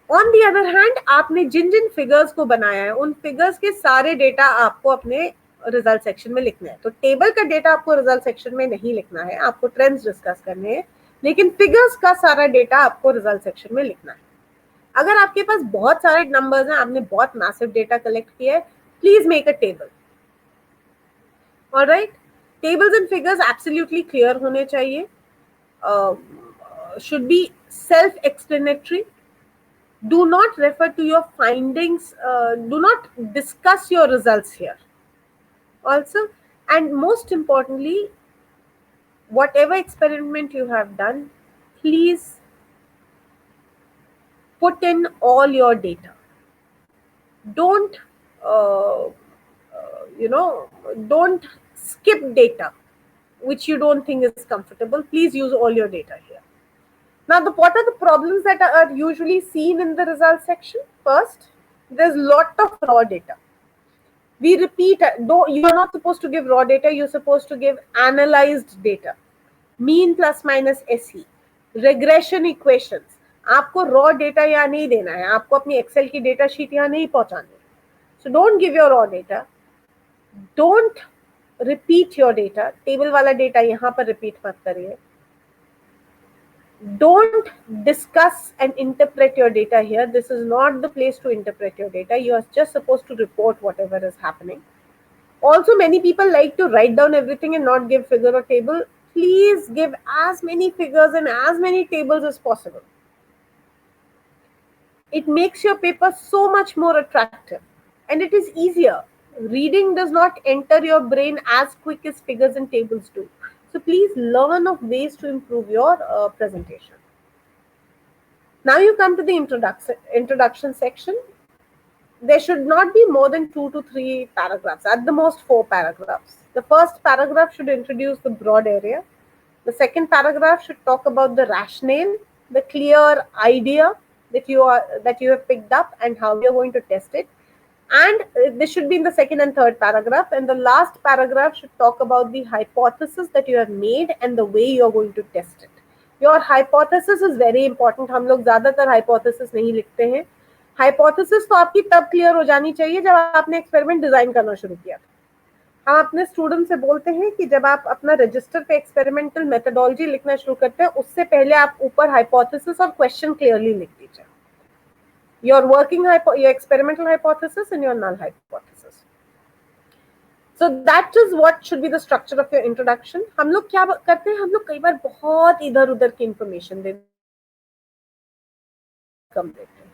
Speaker 1: On the other hand, आपने जिन जिन figures को बनाया है उन फिगर्स के सारे डेटा आपको अपने रिजल्ट सेक्शन में लिखना है. तो टेबल का डेटा आपको रिजल्ट सेक्शन में नहीं लिखना है, आपको ट्रेंड्स डिस्कस करने हैं, लेकिन फिगर्स का सारा डेटा आपको रिजल्ट सेक्शन में लिखना है. अगर आपके पास बहुत सारे नंबर्स हैं, आपने बहुत मैसिव डेटा कलेक्ट किया है, please make a table. Alright, tables and figures absolutely clear होने चाहिए, should be self explanatory. Do not refer to your findings, do not discuss your results here also. And most importantly, whatever experiment you have done, please put in all your data. Don't don't skip data which you don't think is comfortable. Please use all your data here. Now, what are the problems that are usually seen in the results section? First, there's lot of raw data. We repeat, though you are not supposed to give raw data, you're supposed to give analyzed data. Mean plus minus SE, regression equations. आपको raw data यहाँ नहीं देना है, आपको अपनी Excel की data sheet यहाँ नहीं पहुंचानी है. So don't give your raw data. Don't repeat your data. Table वाला डेटा यहाँ पर रिपीट मत करिए. Don't discuss and interpret your data here. This is not the place to interpret your data. You are just supposed to report whatever is happening. Also, many people like to write down everything and not give figure or table. Please give as many figures and as many tables as possible. It makes your paper so much more attractive and it is easier. Reading does not enter your brain as quick as figures and tables do. So please learn of ways to improve your presentation. Now you come to the introduction section. There should not be more than 2 to 3 paragraphs, at the most 4 paragraphs. The first paragraph should introduce the broad area. The second paragraph should talk about the rationale, the clear idea that you have picked up and how you're going to test it. And this should be in the second and third paragraph. And the last paragraph should talk about the hypothesis that you have made and the way you're going to test it. Your hypothesis is very important. हम लोग ज़्यादातर hypothesis नहीं लिखते हैं. Hypothesis तो आपकी तब clear हो जानी चाहिए जब आपने एक्सपेरिमेंट डिजाइन करना शुरू किया था. हम अपने स्टूडेंट से बोलते हैं कि जब आप अपना रजिस्टर पे एक्सपेरिमेंटल मेथोडोलॉजी लिखना शुरू करते हैं, उससे पहले आप ऊपर hypothesis और question clearly लिख दीजिए. Your working your experimental hypothesis and your null hypothesis. So that is what should be the structure of your introduction. हम लोग क्या करते हैं, हम लोग कई बार बहुत इधर उधर की information देते हैं.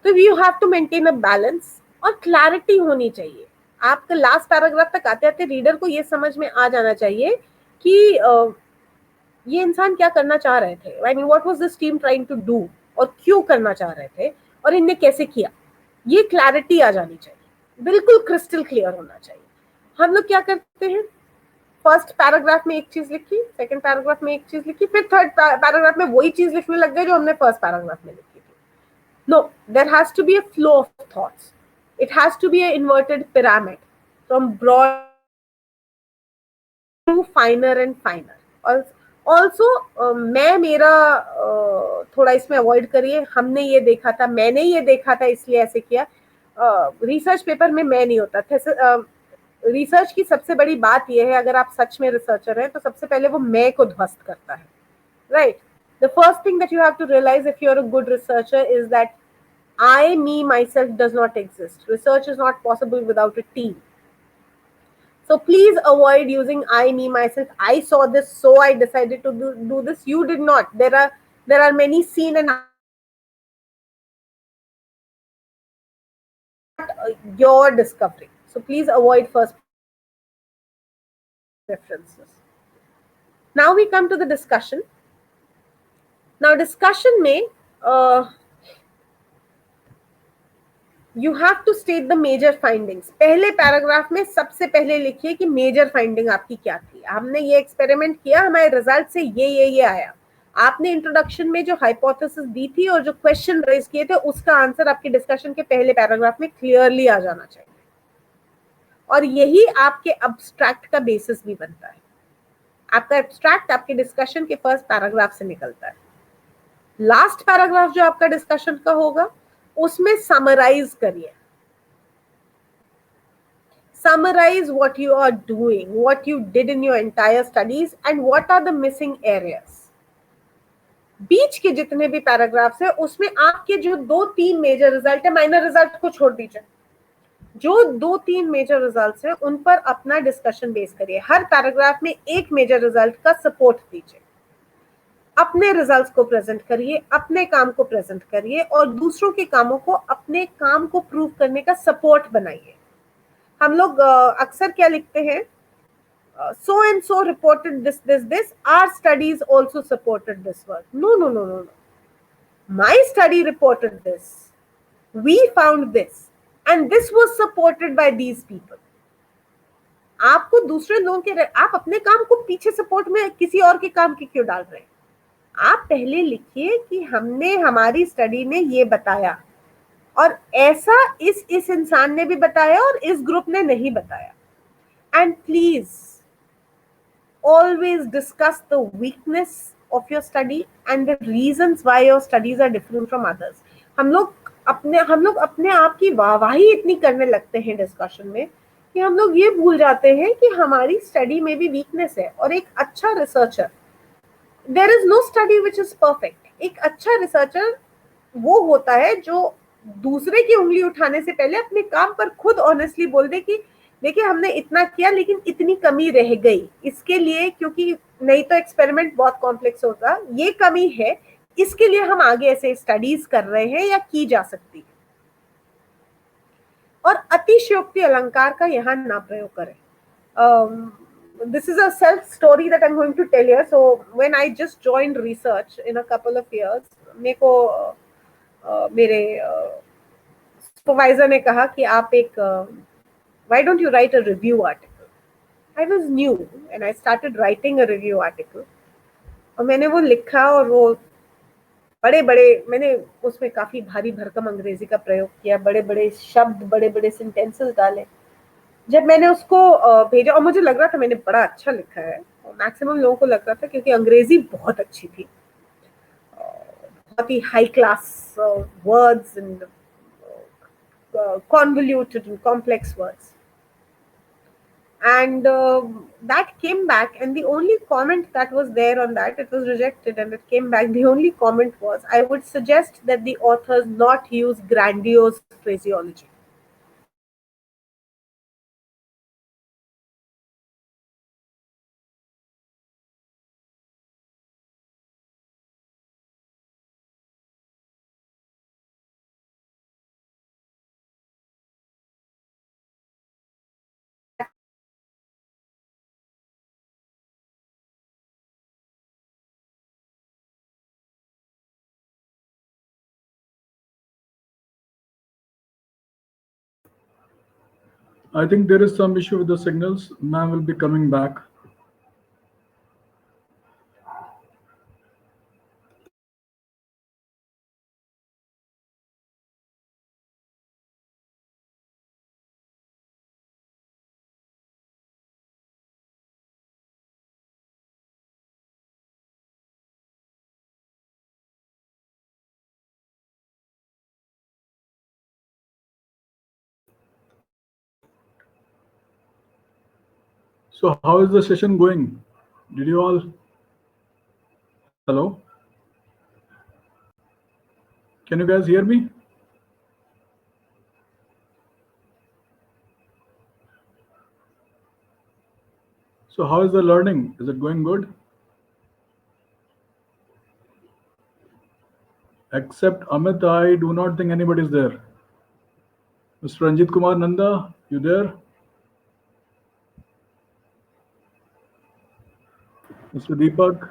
Speaker 1: तो you have to maintain a balance और clarity होनी चाहिए. आपका लास्ट पैराग्राफ तक आते आते रीडर को ये समझ में आ जाना चाहिए कि ये इंसान क्या करना चाह रहे थे. I mean, what was this team trying to do और क्यों करना चाह रहे थे और इनने कैसे किया. ये क्लैरिटी आ जानी चाहिए, बिल्कुल क्रिस्टल क्लियर होना चाहिए. हम लोग क्या करते हैं, फर्स्ट पैराग्राफ में एक चीज लिखी, सेकंड पैराग्राफ में एक चीज लिखी, फिर थर्ड पैराग्राफ में वही चीज लिखने लग गए जो हमने फर्स्ट पैराग्राफ में लिखी थी. No, there has to be a flow of thoughts. It has to be an inverted pyramid from broad to finer and finer. Also, मैं मेरा थोड़ा इसमें अवॉइड करिए. हमने ये देखा था, मैंने ये देखा था, इसलिए ऐसे किया. रिसर्च पेपर में मैं नहीं होता. रिसर्च की सबसे बड़ी बात यह है, अगर आप सच में रिसर्चर हैं तो सबसे पहले वो मैं को ध्वस्त करता है. Right. The first thing that you have to realise if you are a good researcher is that I, me, myself does not exist. Research is not possible without a team. So please avoid using I, me, myself. I saw this, so I decided to do this. You did not. There are many seen and your discovery. So please avoid first references. Now we come to the discussion. Now discussion में You have to state the major findings. पहले paragraph में सबसे पहले लिखिए कि major finding आपकी क्या थी. हमने ये एक्सपेरिमेंट किया, हमारे रिजल्ट से ये आया. आपने इंट्रोडक्शन में जो हाइपोथेसिस दी थी और जो क्वेश्चन रेज किए थे, उसका आंसर आपके डिस्कशन के पहले पैराग्राफ में क्लियरली आ जाना चाहिए. और यही आपके एब्स्ट्रैक्ट का बेसिस भी बनता है. आपका एब्स्ट्रैक्ट आपके डिस्कशन के फर्स्ट पैराग्राफ से निकलता है. लास्ट पैराग्राफ जो आपका डिस्कशन का होगा, उसमें समराइज करिए. Summarize what you are doing, what you did in your entire studies and what are the missing areas. बीच के जितने भी पैराग्राफ्स है, उसमें आपके जो 2-3 मेजर रिजल्ट है, माइनर रिजल्ट को छोड़ दीजिए, जो 2-3 मेजर रिजल्ट्स है उन पर अपना डिस्कशन बेस करिए. हर पैराग्राफ में एक मेजर रिजल्ट का सपोर्ट दीजिए. अपने रिजल्ट्स को प्रेजेंट करिए, अपने काम को प्रेजेंट करिए और दूसरों के कामों को, अपने काम को प्रूव करने का सपोर्ट बनाइए. हम लोग अक्सर क्या लिखते हैं, so and so reported this, our studies also supported this work. No. My study reported this, we found this and this was supported by these people. आपको दूसरे लोगों के, आप अपने काम को पीछे सपोर्ट में किसी और के काम की क्यों डाल रहे हैं. आप पहले लिखिए कि हमने हमारी स्टडी में ये बताया और ऐसा इस इंसान ने भी बताया और इस ग्रुप ने नहीं बताया. And please always discuss the weakness of your study and the reasons why your studies are different from others. हम लोग अपने आप की वाहवाही इतनी करने लगते हैं डिस्कशन में कि हम लोग ये भूल जाते हैं कि हमारी स्टडी में भी वीकनेस है. और एक अच्छा researcher, there is no study which is perfect. एक अच्छा रिसर्चर वो होता है जो दूसरे की उंगली उठाने से पहले अपने काम पर खुद ऑनेस्टली बोल दे कि देखिए हमने इतना किया लेकिन इतनी कमी रह गई इसके लिए, क्योंकि नहीं तो एक्सपेरिमेंट बहुत कॉम्प्लेक्स होता, ये कमी है, इसके लिए हम आगे ऐसे स्टडीज कर रहे हैं या की जा सकती है. और अतिशयोक्ति अलंकार का यहाँ ना प्रयोग करें. This is a self story that I'm going to tell you. So when I just joined research in a couple of years, मेरे को मेरे सुपरवाइजर ने कहा कि आप एक why don't you write a review article. I was new and I started writing a review article. और मैंने वो लिखा और वो बड़े बड़े, मैंने उसमें काफी भारी भरकम अंग्रेजी का प्रयोग किया, बड़े बड़े शब्द, बड़े बड़े सेंटेंसेस डाले. जब मैंने उसको भेजा और मुझे लग रहा था मैंने बड़ा अच्छा लिखा है, और मैक्सिमम लोगों को लग रहा था क्योंकि अंग्रेजी बहुत अच्छी थी, बहुत ही high class words and convoluted and complex words. And that came back, and the only comment that was there on that, it was rejected and it came back. The only comment was, I would suggest that the authors not use grandiose phraseology.
Speaker 2: I think there is some issue with the signals. Ma'am will be coming back. So how is the session going? Did you all? Hello? Can you guys hear me? So how is the learning? Is it going good? Except Amit, I do not think anybody is there. Mr. Ranjit Kumar Nanda, you there? Mr. Deepak,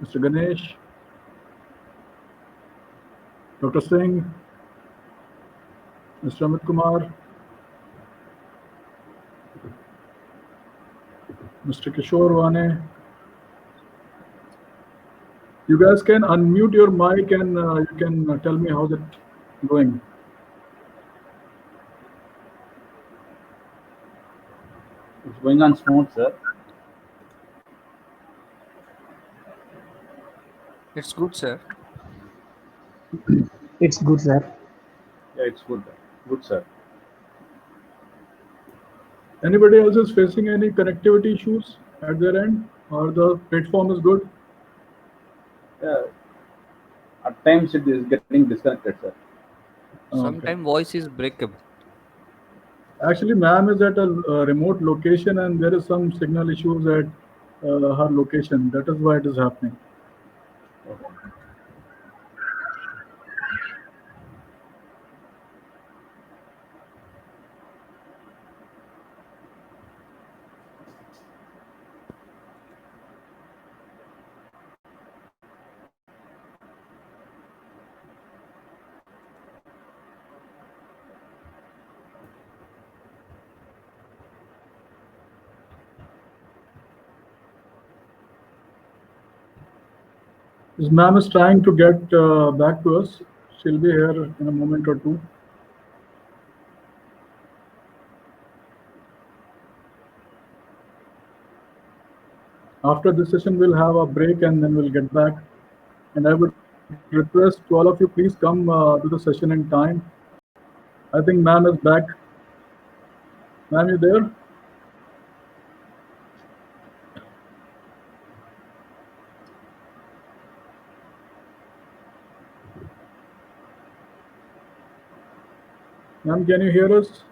Speaker 2: Mr. Ganesh, Dr. Singh, Mr. Amit Kumar, Mr. Kishore Wane. You guys can unmute your mic and you can tell me how's it going.
Speaker 3: It's going on smooth, sir.
Speaker 4: It's good, sir.
Speaker 5: It's good, sir.
Speaker 3: Yeah, it's good. Good, sir.
Speaker 2: Anybody else is facing any connectivity issues at their end, or the platform is good?
Speaker 3: Yeah. At times it is getting disconnected, sir.
Speaker 4: Sometimes voice is breakable.
Speaker 2: Actually, ma'am is at a remote location and there is some signal issues at her location. That is why it is happening. Ma'am is trying to get back to us. She'll be here in a moment or two. After this session, we'll have a break and then we'll get back. And I would request to all of you, please come to the session in time. I think ma'am is back. Ma'am, you there? Ma'am, can you hear us?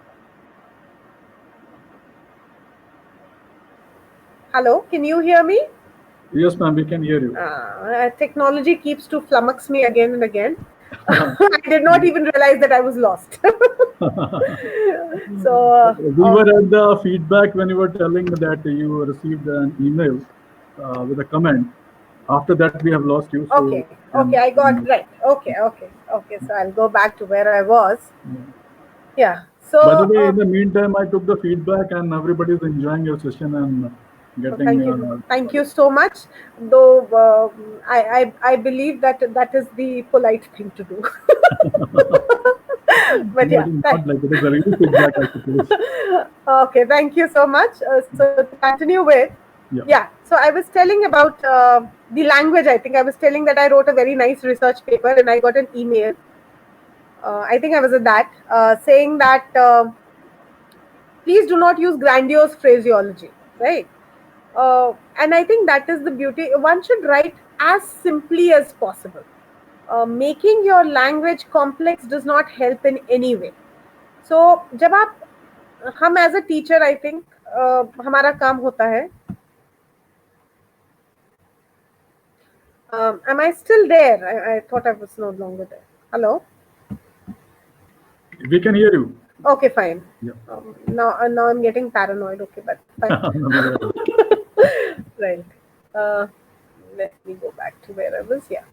Speaker 1: Hello, can you hear me?
Speaker 2: Yes, ma'am, we can hear you.
Speaker 1: Technology keeps to flummox me again and again. I did not even realize that I was lost. So
Speaker 2: We were at the feedback when you were telling that you received an email with a comment. After that, we have lost you. So
Speaker 1: okay, I got right. Okay. So I'll go back to where I was. Yeah. So
Speaker 2: by the way, in the meantime, I took the feedback and everybody's enjoying your session and getting.
Speaker 1: Thank you so much. Though I believe that is the polite thing to do. But yeah.
Speaker 2: Not like it is a real feedback, I suppose.
Speaker 1: Okay, thank you so much. So to continue with, so I was telling about the language. I think I was telling that I wrote a very nice research paper and I got an email. I think I was at that saying that please do not use grandiose phraseology, right? And I think that is the beauty. One should write as simply as possible. Making your language complex does not help in any way. So जब आप हम as a teacher, I think हमारा काम होता है. Am I still there? I thought I was no longer there. Hello?
Speaker 2: We can hear you.
Speaker 1: Okay, fine.
Speaker 2: Yeah.
Speaker 1: Now I'm getting paranoid. Okay, but fine. Right. Let me go back to where I was. Yeah.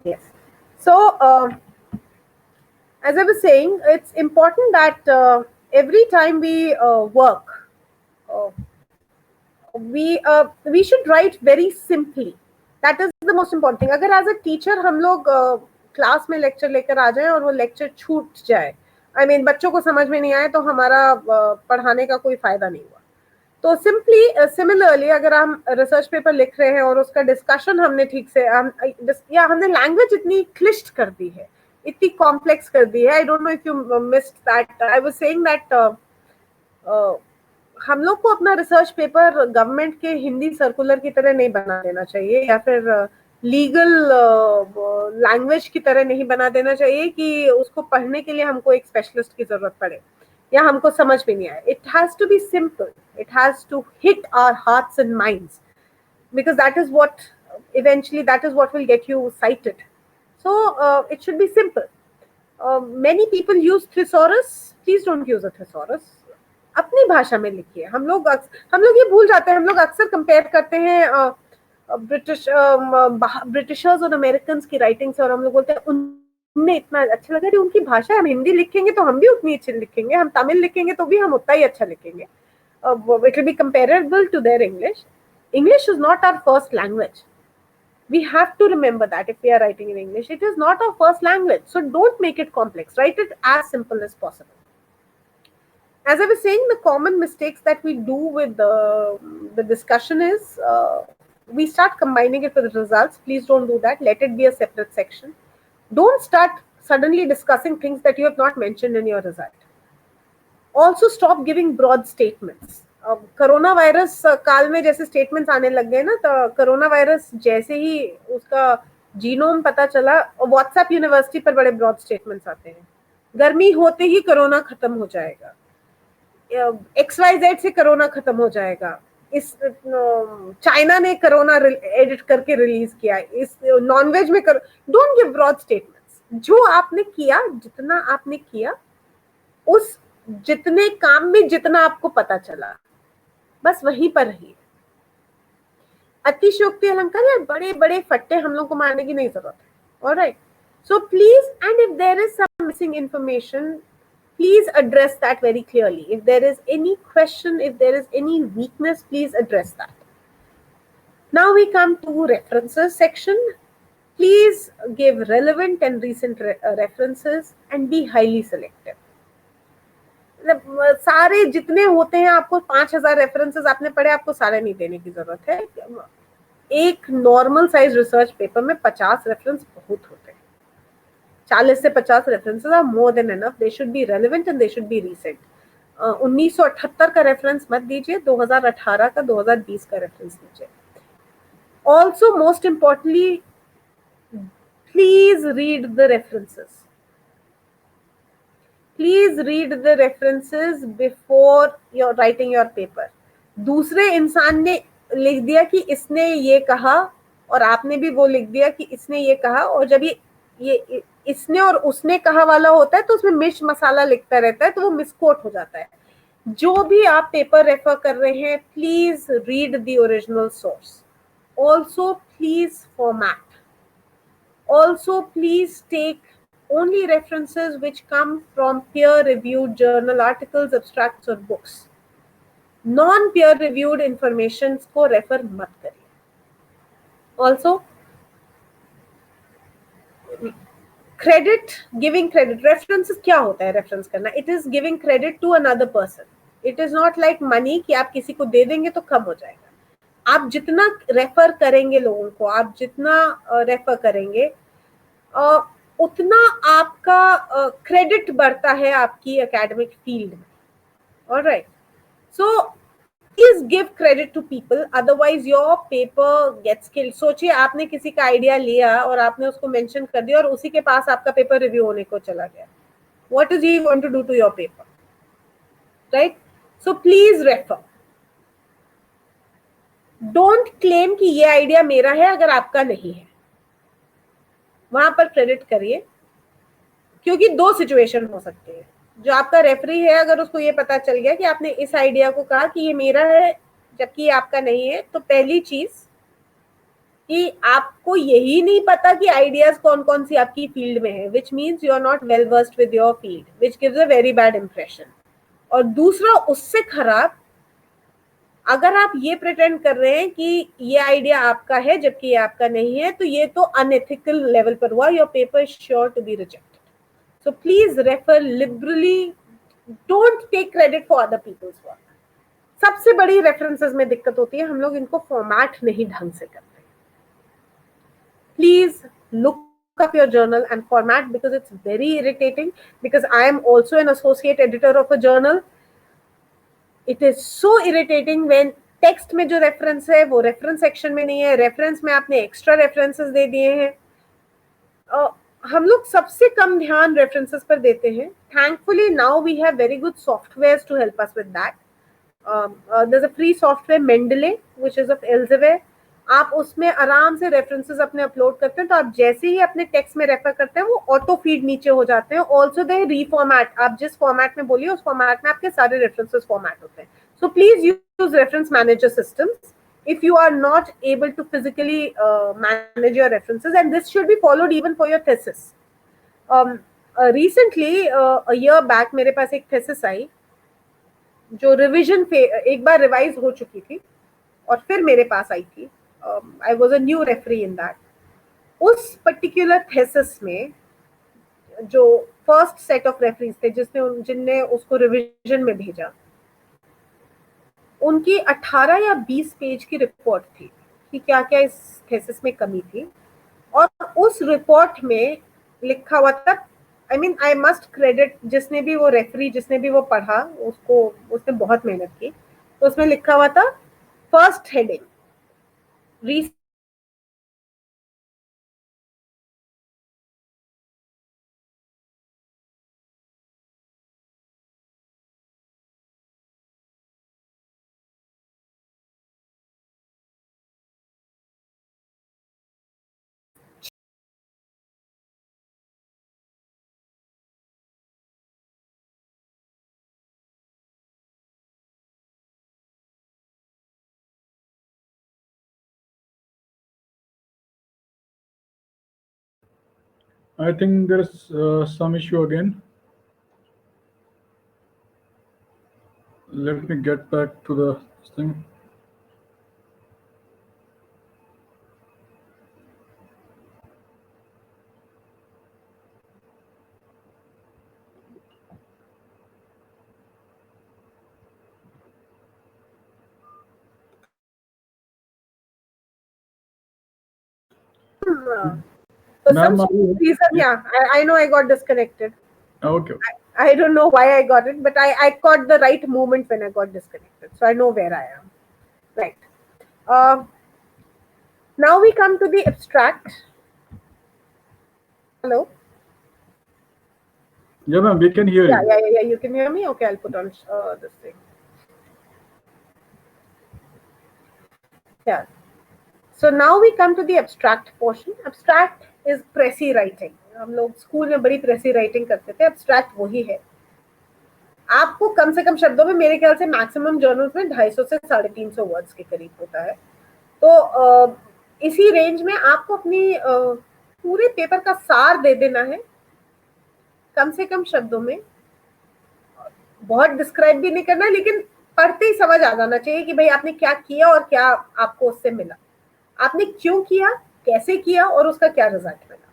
Speaker 1: Yes. So, as I was saying, it's important that every time we work, we should write very simply. That is the most important thing. अगर as a teacher हम लोग class में lecture लेकर आ जाएं और वो lecture छूट जाए, I mean बच्चों को समझ में नहीं आए तो हमारा पढ़ाने का कोई फायदा नहीं हुआ. तो सिंपली सिमिलरली अगर हम रिसर्च पेपर लिख रहे हैं और उसका डिस्कशन हमने ठीक से हमने लैंग्वेज इतनी क्लिष्ट कर दी है, इतनी कॉम्प्लेक्स कर दी है. I don't know if you missed that. I was saying that हम लोग को अपना रिसर्च पेपर गवर्नमेंट के हिंदी सर्कुलर की तरह नहीं बना देना चाहिए या फिर लीगल लैंग्वेज की तरह नहीं बना देना चाहिए कि उसको पढ़ने के लिए हमको एक स्पेशलिस्ट की जरूरत पड़े या हमको समझ में नहीं आए. It has to be simple. It has to hit our hearts and minds because that is what will get you cited. So it should be simple. Many people use thesaurus. Please don't use a thesaurus. अपनी भाषा में लिखिए. हम लोग ये भूल जाते हैं. हम लोग अक्सर कंपेयर करते हैं ब्रिटिशर्स और अमेरिकन की राइटिंग से और हम लोग बोलते हैं उन्हें इतना अच्छा लगा कि उनकी भाषा है. हम हिंदी लिखेंगे तो हम भी उतनी अच्छी लिखेंगे. हम तमिल लिखेंगे तो भी हम उतना ही अच्छा लिखेंगे. It will be comparable to their English. English is not our first language. We have to remember that if we are writing in English, it is not our first language. So don't make it complex. Write it as simple as possible. As I was saying, the common mistakes that we do with the discussion is we start combining it with the results. Please don't do that. Let it be a separate section. Don't start suddenly discussing things that you have not mentioned in your result. Also stop giving broad statements. Corona virus काल में जैसे statements आने लग गए ना, तो corona virus जैसे ही उसका जीनोम पता चला, व्हाट्सएप यूनिवर्सिटी पर बड़े ब्रॉड स्टेटमेंट्स आते हैं. गर्मी होते ही कोरोना खत्म हो जाएगा, XYZ से कोरोना खत्म हो जाएगा, इस चाइना ने कोरोना एडिट करके रिलीज किया, इस नॉनवेज में डोंट गिव ब्रॉड स्टेटमेंट्स. जो आपने किया, जितना आपने किया, उस जितने काम में जितना आपको पता चला, बस वहीं पर रहिए. अतिशयोक्ति अलंकार या बड़े बड़े फट्टे हम लोग को मारने की नहीं जरूरत है. Alright. So please, and if there is some missing information, please address that very clearly. If there is any question, if there is any weakness, please address that. Now we come to references section. Please give relevant and recent references and be highly selective. सारे जितने होते हैं, आपको 5,000 references आपने पढ़े, आपको सारे नहीं देने की जरूरत है. एक नॉर्मल साइज रिसर्च पेपर में 50 रेफरेंस बहुत होते हैं. 40 से 50 references are more than enough. They should be relevant and they should be recent. 1978 का रेफरेंस मत दीजिए, 2018 का, 2020 का रेफरेंस दीजिए. Also most importantly, please read the references. Please read the references before your writing your paper. दूसरे इंसान ने लिख दिया कि इसने ये कहा और आपने भी वो लिख दिया कि इसने ये कहा, और जब ये इसने और उसने कहा वाला होता है तो उसमें मिर्च मसाला लिखता रहता है, तो वो मिसकोट हो जाता है. जो भी आप पेपर रेफर कर रहे हैं, please read the original source. Also please format. Also please take only references which come from peer-reviewed journal articles, abstracts or books. Non-peer-reviewed information को refer मत करिए. Also, credit, giving credit. References क्या होता है reference करना? It is giving credit to another person. It is not like money कि आप किसी को दे देंगे तो कम हो जाएगा. आप जितना रेफर करेंगे लोगों को, आप जितना रेफर करेंगे, उतना आपका क्रेडिट बढ़ता है आपकी एकेडमिक फील्ड में. Alright, so please give credit to people, otherwise your paper gets killed. सोचिए, आपने किसी का आइडिया लिया और आपने उसको मेंशन कर दिया और उसी के पास आपका पेपर रिव्यू होने को चला गया. What is he want to do to your paper, right? So please refer. Don't claim कि ये आइडिया मेरा है अगर आपका नहीं है. वहां पर क्रेडिट करिए, क्योंकि दो सिचुएशन हो सकते हैं. जो आपका रेफरी है, अगर उसको ये पता चल गया कि आपने इस आइडिया को कहा कि ये मेरा है जबकि ये आपका नहीं है, तो पहली चीज कि आपको यही नहीं पता कि आइडियाज कौन कौन सी आपकी फील्ड में है, which means you are not well versed with your field, which gives a very bad impression. और दूसरा, उससे खराब, अगर आप ये प्रिटेंड कर रहे हैं कि ये आइडिया आपका है जबकि ये आपका नहीं है, तो ये तो अनएथिकल लेवल पर हुआ. Your paper is sure to be rejected. So please refer liberally. Don't take credit for other people's work. सबसे बड़ी रेफरेंसेस में दिक्कत होती है, हम लोग इनको फॉर्मेट नहीं ढंग से करते. Please look up your journal and format, because it's very irritating. Because I am also an associate editor of a journal. It is so irritating when text में जो रेफरेंस है वो रेफरेंस सेक्शन में नहीं है, रेफरेंस में आपने extra references दे दिए हैं. हम लोग सबसे कम ध्यान रेफरेंसेस पर देते हैं. Thankfully now we have very good softwares to help us with that. There is a free software Mendeley which is of Elsevier. आप उसमें आराम से रेफरेंसेस अपने अपलोड करते हैं, तो आप जैसे ही अपने टेक्स्ट में रेफर करते हैं वो ऑटो फीड नीचे हो जाते हैं. ऑल्सो दे रीफॉर्मेट, आप जिस फॉर्मेट में बोलिए उस फॉर्मेट में आपके सारे रेफरेंसेस फॉर्मेट होते हैं. So please use reference manager systems if you are not able to physically manage your references, and this should be followed even for your thesis. Recently, a year back, मेरे पास एक thesis आई जो revision एक बार revise हो चुकी थी और फिर मेरे पास आई थी. I was a new referee in that. उस पर्टिकुलर thesis में जो फर्स्ट सेट ऑफ रेफरीज थे जिनने उसको रिविजन में भेजा, उनकी 18 या 20 पेज की रिपोर्ट थी कि क्या क्या इस थेसिस में कमी थी. और उस रिपोर्ट में लिखा हुआ था, आई मस्ट क्रेडिट जिसने भी वो रेफरी, जिसने भी वो पढ़ा, उसको, उसने बहुत मेहनत की. तो उसमें लिखा हुआ था, first heading,
Speaker 2: I think there's some issue again. Let me get back to the thing.
Speaker 1: For
Speaker 2: Ma'am,
Speaker 1: some
Speaker 2: are you?
Speaker 1: reason, yeah, I know I got disconnected.
Speaker 2: Okay.
Speaker 1: I don't know why I got it, but I caught the right moment when I got disconnected. So I know where I am. Right. Uh, Now we come to the abstract. Hello?
Speaker 2: Yeah, ma'am, we can hear
Speaker 1: Yeah,
Speaker 2: you.
Speaker 1: yeah, yeah, yeah. You can hear me? Okay, I'll put on this thing. Yeah. So now we come to the abstract portion. Abstract is pressy writing. हम लोग school में बड़ी प्रेसी writing करते थे. abstract वही है. आपको कम से कम शब्दों में मेरे ख्याल से मैक्सिमम जर्नल्स में 250 से 350 वर्ड्स के करीब होता है. तो इसी रेंज में आपको अपनी पूरे पेपर का सार दे देना है कम से कम शब्दों में. बहुत डिस्क्राइब भी नहीं करना, लेकिन पढ़ते ही समझ आ जाना चाहिए कि भाई आपने क्या किया और क्या आपको उससे मिला, आपने क्यों किया, कैसे किया और उसका क्या रिजल्ट मिला.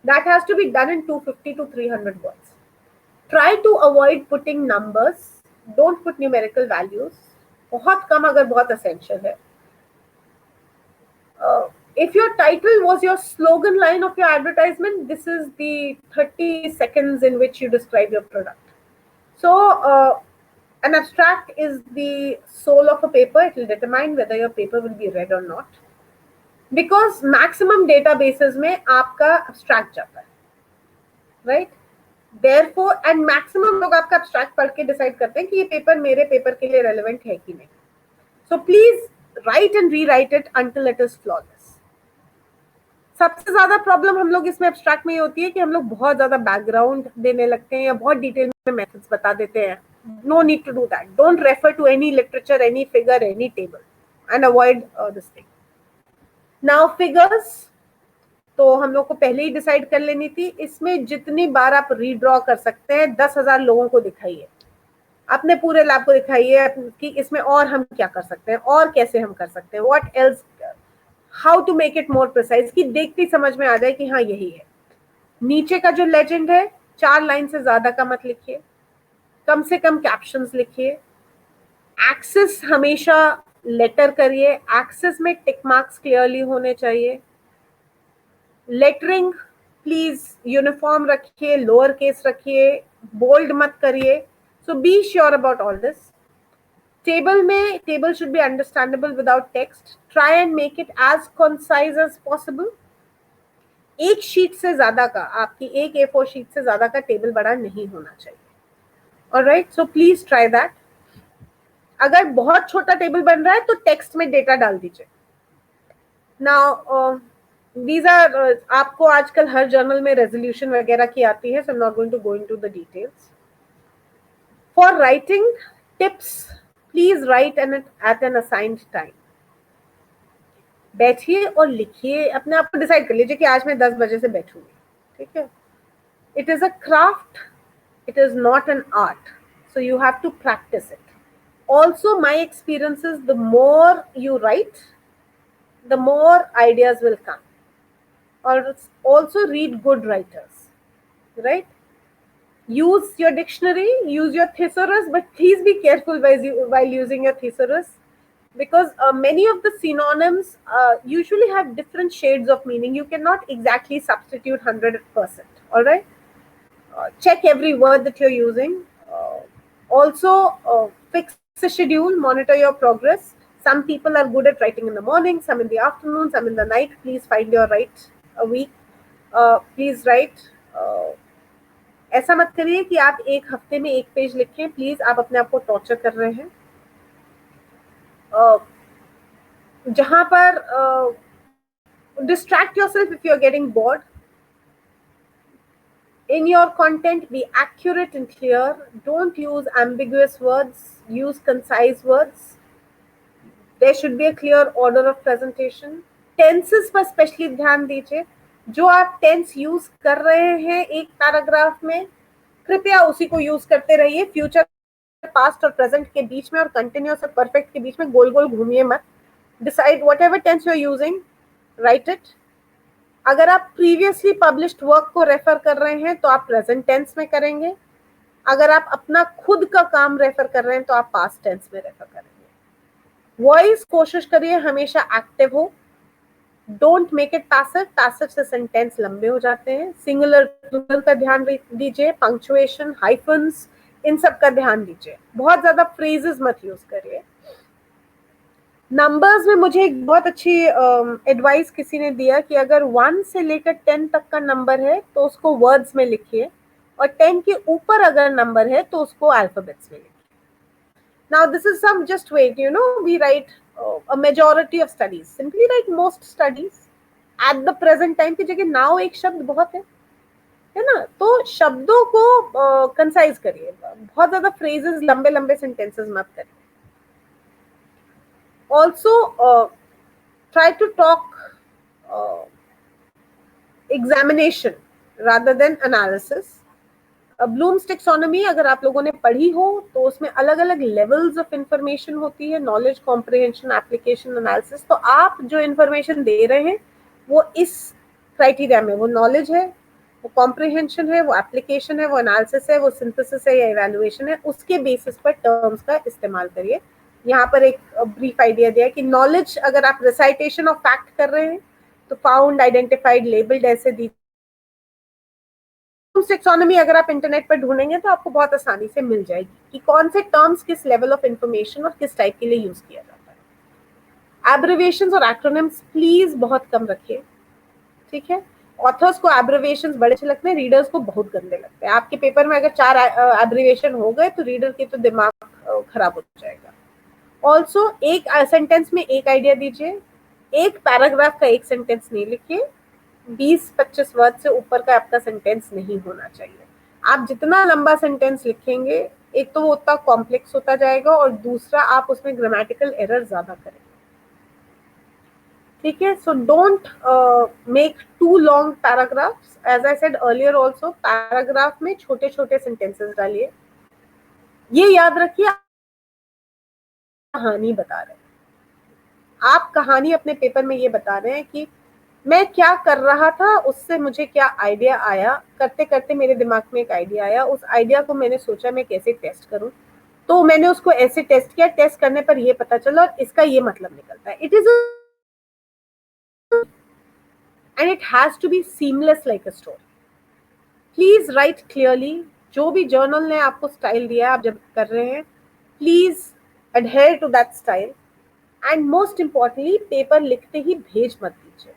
Speaker 1: That has to be done in 250 to 300 words. Try to avoid putting numbers, don't put numerical values, बहुत कम अगर बहुत एसेंशियल है. If your title was your slogan line of your advertisement, this is the 30 seconds in which you describe your product. So an abstract is the soul of a paper. It will determine whether your paper will be read or not, because maximum databases में आपका abstract जाता है, right? Therefore, and maximum लोग आपका abstract पढ़ के decide करते हैं कि ये paper मेरे paper के लिए relevant है कि नहीं. So please write and rewrite it until it is flawless. सबसे ज्यादा प्रॉब्लम हम लोग इसमें एब्स्ट्रैक्ट में ये होती है कि हम लोग बहुत ज्यादा बैकग्राउंड देने लगते हैं या बहुत डिटेल में मेथड्स बता देते हैं. No need to do that. Don't refer to any literature, any figure, any table, and avoid this thing. Now figures तो हम लोग को पहले ही डिसाइड कर लेनी थी. इसमें जितनी बार आप रीड्रॉ कर सकते हैं, 10,000 लोगों को दिखाइए, अपने पूरे लैब को दिखाइए कि इसमें और हम क्या कर सकते हैं और कैसे हम कर सकते हैं, what else, how to make it more precise, कि देखते ही समझ में आ जाए कि हाँ यही है. नीचे का जो लेजेंड है 4 लाइन से ज्यादा का मत लिखिए, कम से कम कैप्शंस लिखिए. एक्सेस हमेशा लेटर करिए, एक्सेस में टिक मार्क्स क्लियरली होने चाहिए. लेटरिंग प्लीज यूनिफॉर्म रखिए, लोअर केस रखिए, बोल्ड मत करिए. So be sure about all this. Table में table should be understandable without text. Try and make it as concise as possible. एक sheet से ज्यादा का, आपकी एक A4 शीट से ज्यादा का टेबल बड़ा नहीं होना चाहिए. Alright, so please try that. अगर बहुत छोटा टेबल बन रहा है तो टेक्स्ट में डेटा डाल दीजिए. नाउ these are आपको आजकल हर जर्नल में रेजोल्यूशन वगैरह की आती है, so I'm not going to go into the details. For writing tips, please write at an assigned time. बैठिए और लिखिए, अपने आप को डिसाइड कर लीजिए कि आज मैं 10 बजे से बैठूंगी. ठीक है. It is a craft, it is not an art, so you have to practise it. Also my experiences, the more you write, the more ideas will come. Or also read good writers, right? Use your dictionary, use your thesaurus, but please be careful while using your thesaurus, because many of the synonyms usually have different shades of meaning. You cannot exactly substitute 100%. All right? Check every word that you're using. Also, fix a schedule, monitor your progress. Some people are good at writing in the morning, some in the afternoon, some in the night. Please find your right a week. Please write. ऐसा मत करिए कि आप एक हफ्ते में एक page लिखें. प्लीज आप अपने आप को टॉर्चर कर रहे हैं. जहां पर distract yourself if you're getting bored. In your content, be accurate and clear. Don't use ambiguous words. Use concise words. There should be a clear order of presentation. Tenses पर स्पेशली ध्यान दीजिए. जो आप टेंस यूज कर रहे हैं एक paragraph में, कृपया उसी को यूज करते रहिए. फ्यूचर, पास्ट और प्रेजेंट के बीच में और कंटिन्यूअस और परफेक्ट के बीच में गोल गोल घूमिए मत. Decide whatever tense you are using, write it. अगर आप प्रीवियसली पब्लिश्ड वर्क को रेफर कर रहे हैं तो आप प्रेजेंट टेंस में करेंगे. अगर आप अपना खुद का काम रेफर कर रहे हैं तो आप पास्ट टेंस में रेफर करेंगे. वॉइस कोशिश करिए हमेशा एक्टिव हो. Don't make it passive, passive से सेंटेंस लंबे हो जाते हैं। सिंगुलर प्लूरल का ध्यान दीजिए, पंक्चुएशन, हाइफन्स, इन सब का ध्यान दीजिए। बहुत ज्यादा फ्रेजेस मत यूज करिए। नंबर्स में मुझे एक बहुत अच्छी एडवाइस किसी ने दिया कि अगर 1 से लेकर 10 तक का नंबर है तो उसको वर्ड्स में लिखिए, और 10 के ऊपर अगर नंबर है तो उसको अल्फाबेट्स में लिखिए। Now this is some, just wait, we write a majority of studies, simply write most studies at the present time की जगह now एक शब्द बहुत है ना। तो शब्दों को कंसाइज करिए, बहुत ज्यादा फ्रेजेस, लंबे लंबे सेंटेंसेस मत करिए। Also try to talk examination rather than analysis. Blooms taxonomy अगर आप लोगों ने पढ़ी हो तो उसमें अलग अलग लेवल्स ऑफ इंफॉर्मेशन होती है, नॉलेज, कॉम्प्रिहेंशन, एप्लीकेशन, एनालिसिस। तो आप जो इंफॉर्मेशन दे रहे हैं वो इस क्राइटेरिया में, वो नॉलेज है, वो कॉम्प्रिहेंशन है, वो एप्लीकेशन है, वो एनालिसिस है, वो सिंथेसिस है या इवैल्यूएशन है, उसके बेसिस पर टर्म्स का इस्तेमाल करिए। यहाँ पर एक ब्रीफ आइडिया दिया कि नॉलेज अगर आप रिसाइटेशन ऑफ फैक्ट कर रहे हैं तो फाउंड, आइडेंटिफाइड, लेबल्ड ऐसे दी। टेक्सोनॉमी अगर आप इंटरनेट पर ढूंढेंगे तो आपको बहुत आसानी से मिल जाएगी कि कौन से टर्म्स किस लेवल ऑफ इंफॉर्मेशन और किस टाइप के लिए यूज किया जाता है। एब्रिविएशंस और एक्रोनिम्स प्लीज बहुत कम रखिए, ठीक है। ऑथर्स को एब्रिविएशंस बड़े अच्छे लगते हैं, रीडर्स को बहुत गंदे लगते हैं। आपके पेपर में अगर 4 एब्रिविएशन हो गए तो रीडर के तो दिमाग खराब हो जाएगा। ऑल्सो एक सेंटेंस में एक आइडिया दीजिए, एक पैराग्राफ का एक सेंटेंस नहीं लिखिए, 20-25 वर्ड से ऊपर का आपका सेंटेंस नहीं होना चाहिए। आप जितना लंबा सेंटेंस लिखेंगे एक तो वो उतना कॉम्प्लेक्स होता जाएगा और दूसरा आप उसमें ग्रामेटिकल एरर ज्यादा करेंगे, ठीक है। So don't make too long paragraphs. As I said earlier also, paragraph में छोटे छोटे सेंटेंसेस डालिए। ये याद रखिए, कहानी बता रहे हैं आप, कहानी अपने पेपर में ये बता रहे हैं कि मैं क्या कर रहा था, उससे मुझे क्या आइडिया आया, करते करते मेरे दिमाग में एक आइडिया आया, उस आइडिया को मैंने सोचा मैं कैसे टेस्ट करूं, तो मैंने उसको ऐसे टेस्ट किया, टेस्ट करने पर ये पता चला और इसका ये मतलब निकलता है। It is and it has to be seamless like a story. Please write clearly. जो भी जर्नल ने आपको स्टाइल दिया है आप जब कर रहे हैं, please adhere to that style, and most importantly paper लिखते ही भेज मत दीजिए,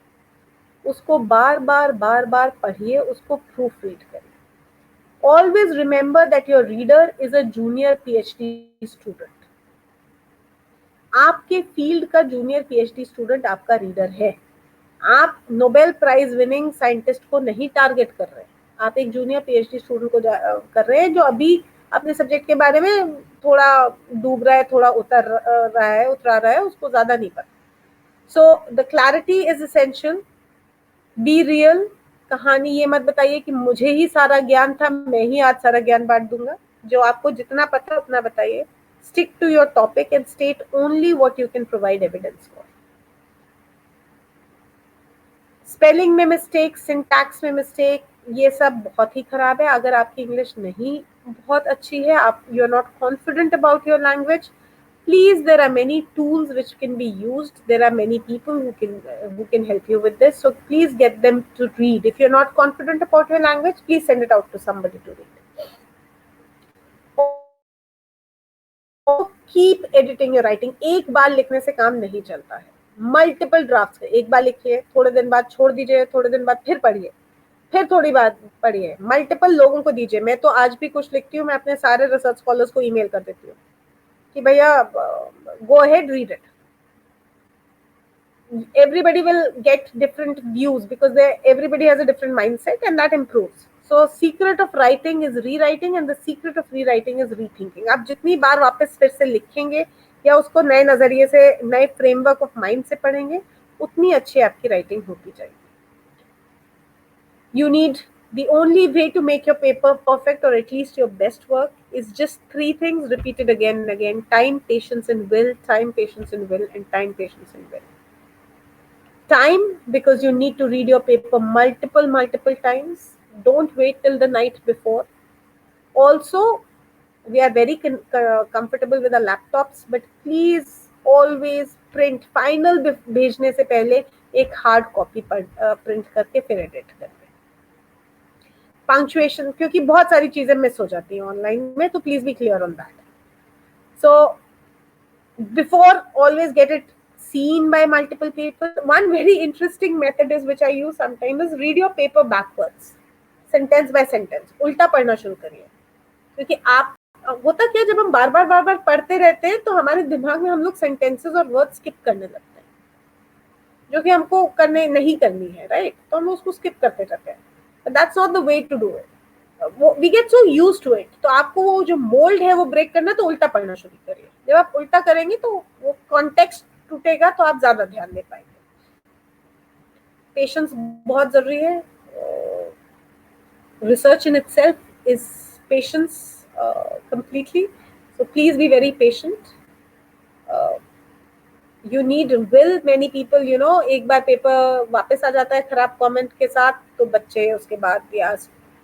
Speaker 1: उसको बार बार पढ़िए, उसको प्रूफ रीड करिए। Always remember that your reader is a junior PhD student. आपके फील्ड का जूनियर पीएचडी स्टूडेंट आपका रीडर है। आप नोबेल प्राइज विनिंग साइंटिस्ट को नहीं टारगेट कर रहे हैं, आप एक जूनियर पीएचडी स्टूडेंट को कर रहे हैं जो अभी अपने सब्जेक्ट के बारे में थोड़ा डूब रहा है, थोड़ा उतरा रहा है, उसको ज्यादा नहीं पता। So the clarity is essential. Be real. कहानी ये मत बताइए कि मुझे ही सारा ज्ञान था, मैं ही आज सारा ज्ञान बांट दूंगा। जो आपको जितना पता है उतना बताइए। Stick to your topic and state only what you can provide evidence for. Spelling में मिस्टेक, सिंटैक्स में मिस्टेक, ये सब बहुत ही खराब है। अगर आपकी इंग्लिश नहीं बहुत अच्छी है, आप you are not confident about your language, please, there are many tools which can be used. There are many people who can help you with this, so please get them to read. If you're not confident about your language, please send it out to somebody to read. Keep editing your writing. एक बार लिखने से काम नहीं चलता है, multiple drafts है। एक बार लिखिए, थोड़े दिन बाद छोड़ दीजिए, थोड़े दिन बाद फिर पढ़िए, फिर थोड़ी बात पढ़िए, मल्टीपल लोगों को दीजिए। मैं तो आज भी कुछ लिखती हूँ, मैं अपने सारे रिसर्च स्कॉलर्स को ईमेल कर देती हूँ कि भैया go ahead, read it. Everybody will get different views because everybody has a different mindset and that improves. So secret of writing is rewriting and the secret of rewriting is rethinking. आप जितनी बार वापस फिर से लिखेंगे या उसको नए नजरिए से, नए फ्रेमवर्क ऑफ माइंड से पढ़ेंगे, उतनी अच्छी आपकी राइटिंग होती जाएगी। You need, the only way to make your paper perfect or at least your best work is just 3 things repeated again and again: time, patience and will, time, patience and will, and time, patience and will. Time, because you need to read your paper multiple times. Don't wait till the night before. Also, we are very comfortable with our laptops, but please always print. Final भेजने से पहले एक hard copy print करके फिर edit करके। Punctuation, क्योंकि बहुत सारी चीजें मिस हो जाती हैं ऑनलाइन में, तो please be clear on that. So before always get it seen by multiple people. One very interesting method is which I use sometimes is read your paper backwards, sentence by sentence. उल्टा पढ़ना शुरू करिए, क्योंकि आप होता क्या, जब हम बार बार पढ़ते रहते हैं तो हमारे दिमाग में हम लोग सेंटेंसेस और वर्ड स्किप करने लगते हैं, जो कि हमको करने नहीं करनी है, राइट? तो हम उसको स्किप करते रहते हैं. That's not the way to do it. We get so used to it. तो आपको वो जो मोल्ड है वो ब्रेक करना, तो उल्टा पढ़ना शुरू करिए. जब आप उल्टा करेंगे तो वो कॉन्टेक्स्ट टूटेगा, तो आप ज्यादा ध्यान दे पाएंगे. पेशेंस बहुत जरूरी है. Research in itself is patience completely. So please be very patient. You need will. Many people, you know, एक बार पेपर वापस आ जाता है खराब कमेंट के साथ, तो बच्चे उसके बाद या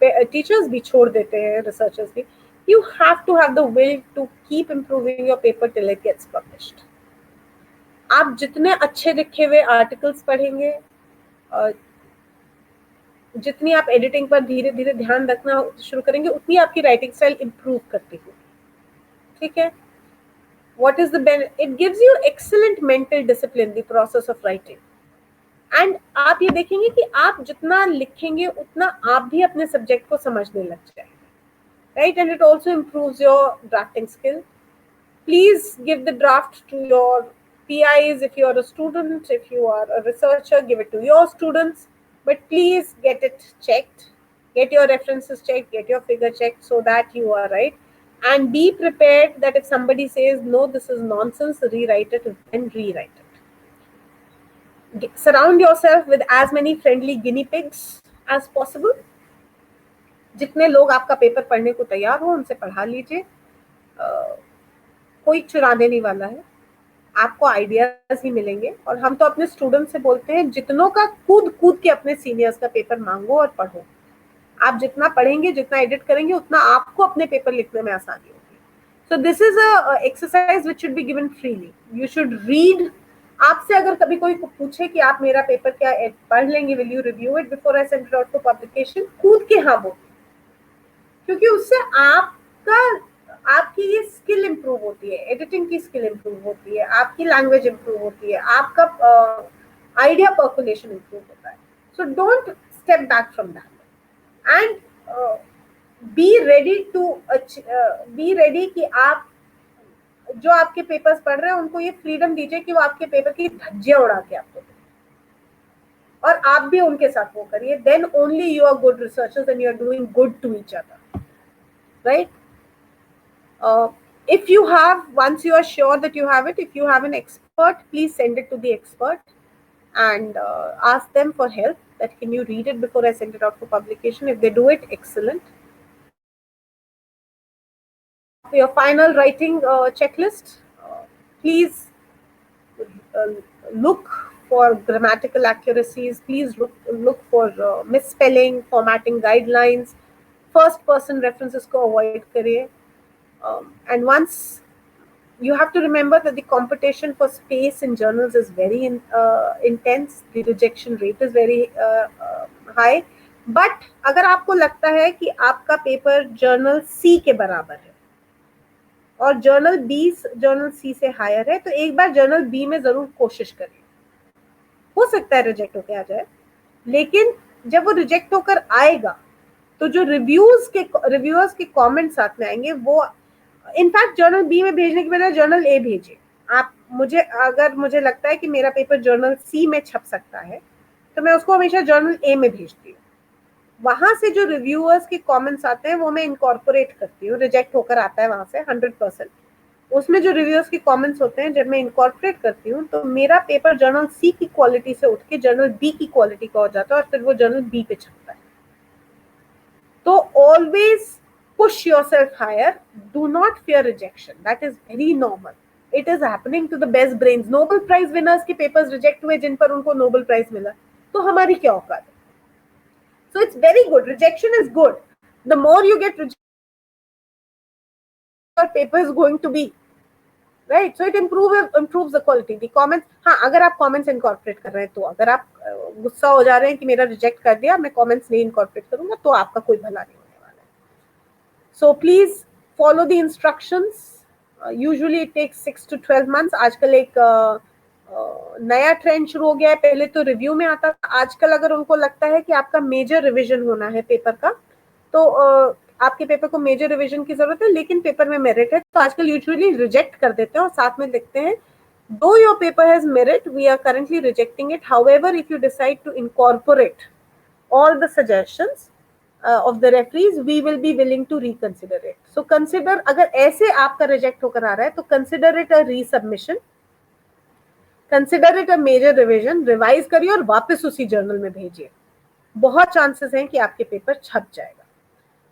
Speaker 1: टीचर्स भी छोड़ देते हैं, रिसर्चर्स भी. You have to have the will to keep improving your paper till it gets published. आप जितने अच्छे लिखे हुए आर्टिकल्स पढ़ेंगे, जितनी आप एडिटिंग पर धीरे धीरे ध्यान रखना शुरू करेंगे, उतनी आपकी राइटिंग स्टाइल इम्प्रूव करती होगी. ठीक है? What is the benefit? It gives you excellent mental discipline, the process of writing. And आप ये देखेंगे कि आप जितना लिखेंगे उतना आप भी अपने सब्जेक्ट को समझने लग जाएंगे, right? And it also improves your drafting skill. Please give the draft to your PIs. If you are a student, if you are a researcher, give it to your students. But please get it checked, get your references checked, get your figure checked, so that you are right. And be prepared that if somebody says, no, this is nonsense, rewrite it, then rewrite it. Surround yourself with as many friendly guinea pigs as possible. जितने लोग आपका paper पढ़ने को तैयार हो, उनसे पढ़ा लीजिए. कोई चुराने नहीं वाला है, आपको आइडियाज ही मिलेंगे. और हम तो अपने स्टूडेंट से बोलते हैं, जितनों का कूद के अपने सीनियर्स का पेपर मांगो और पढ़ो. आप जितना पढ़ेंगे, जितना एडिट करेंगे, उतना आपको अपने पेपर लिखने में आसानी होगी. So this is a exercise which should be given freely. You should read. आपसे अगर कभी कोई पूछे कि आप मेरा पेपर क्या पढ़ लेंगे, will you review it before I send it out for publication, कूद के हाँ बोलिए, क्योंकि उससे आपकी ये स्किल इंप्रूव होती है, एडिटिंग की स्किल इंप्रूव होती है, आपकी लैंग्वेज इंप्रूव होती है, आपका आइडिया पर्कुलेशन इंप्रूव होता है. So don't step back from that. And be ready कि आप जो आपके पेपर्स पढ़ रहे हैं उनको ये फ्रीडम दीजिए कि वो आपके पेपर की धज्जियां उड़ा के आपको दें, और आप भी उनके साथ वो करिए. Then only you are good researchers and you are doing good to each other, right? If you have, once you are sure that you have it, if you have an expert, please send it to the expert and ask them for help. That can you read it before I send it out for publication? If they do it, excellent. For your final writing checklist, please look for grammatical accuracies. Please look for misspelling, formatting guidelines. First person references ko avoid kariye. And once, you have to remember that the competition for space in journals is very intense. The rejection rate is very high. But अगर आपको लगता है कि आपका paper journal सी के बराबर है और जर्नल बी जर्नल सी से हायर है, तो एक बार जर्नल बी में जरूर कोशिश करिए. हो सकता है रिजेक्ट होकर आ जाए, लेकिन जब वो रिजेक्ट होकर आएगा तो जो रिव्यूअर्स के कमेंट्स साथ में आएंगे, वो इनफैक्ट जर्नल बी में भेजने के बजाय जर्नल ए भेजिए. आप अगर मुझे लगता है कि मेरा पेपर जर्नल सी में छप सकता है, तो मैं उसको हमेशा जर्नल ए में भेजती हूँ. वहां से जो रिव्यूअर्स के कमेंट्स आते हैं वो मैं इनकॉर्पोरेट करती हूँ. रिजेक्ट होकर आता है वहां से 100%. उसमें जो रिव्यूअर्स के कमेंट्स होते हैं, जब मैं इनकॉर्पोरेट करती हूँ, तो मेरा पेपर जर्नल सी की क्वालिटी से उठ के जर्नल बी की क्वालिटी का हो जाता है, और फिर वो जर्नल बी पे छपता है. तो always push yourself higher. Do not fear rejection. That is very normal. It is happening to the best brains. Nobel Prize winners के papers reject हुए जिन पर उनको Nobel Prize मिला, तो हमारी क्या औकात है? So it's very good. Rejection is good. The more you get rejected, your paper is going to be, right. So it improves the quality. The comments, हाँ, अगर आप comments incorporate कर रहे हैं तो, अगर आप गुस्सा हो जा रहे हैं कि मेरा रिजेक्ट कर दिया, मैं comments नहीं incorporate करूंगा, तो आपका कोई भला नहीं होने वाला है. So please follow the instructions. Usually it takes 6 to 12 months. आजकल एक नया ट्रेंड शुरू हो गया है. पहले तो रिव्यू में आता था, आजकल अगर उनको लगता है कि आपका मेजर रिविजन होना है पेपर का, तो आपके पेपर को मेजर रिवीजन की जरूरत है लेकिन पेपर में मेरिट है, तो आजकल यूजुअली रिजेक्ट कर देते हैं और साथ में लिखते हैं, though your paper has merit, we are currently rejecting it. However, if you decide to incorporate all the suggestions of the referees, we will be willing to reconsider it. So consider, अगर ऐसे आपका reject होकर आ रहा है तो consider it a resubmission, consider it a major revision, revise करिए और वापस उसी जर्नल में भेजिए. बहुत चांसेस हैं कि आपके पेपर छप जाएगा.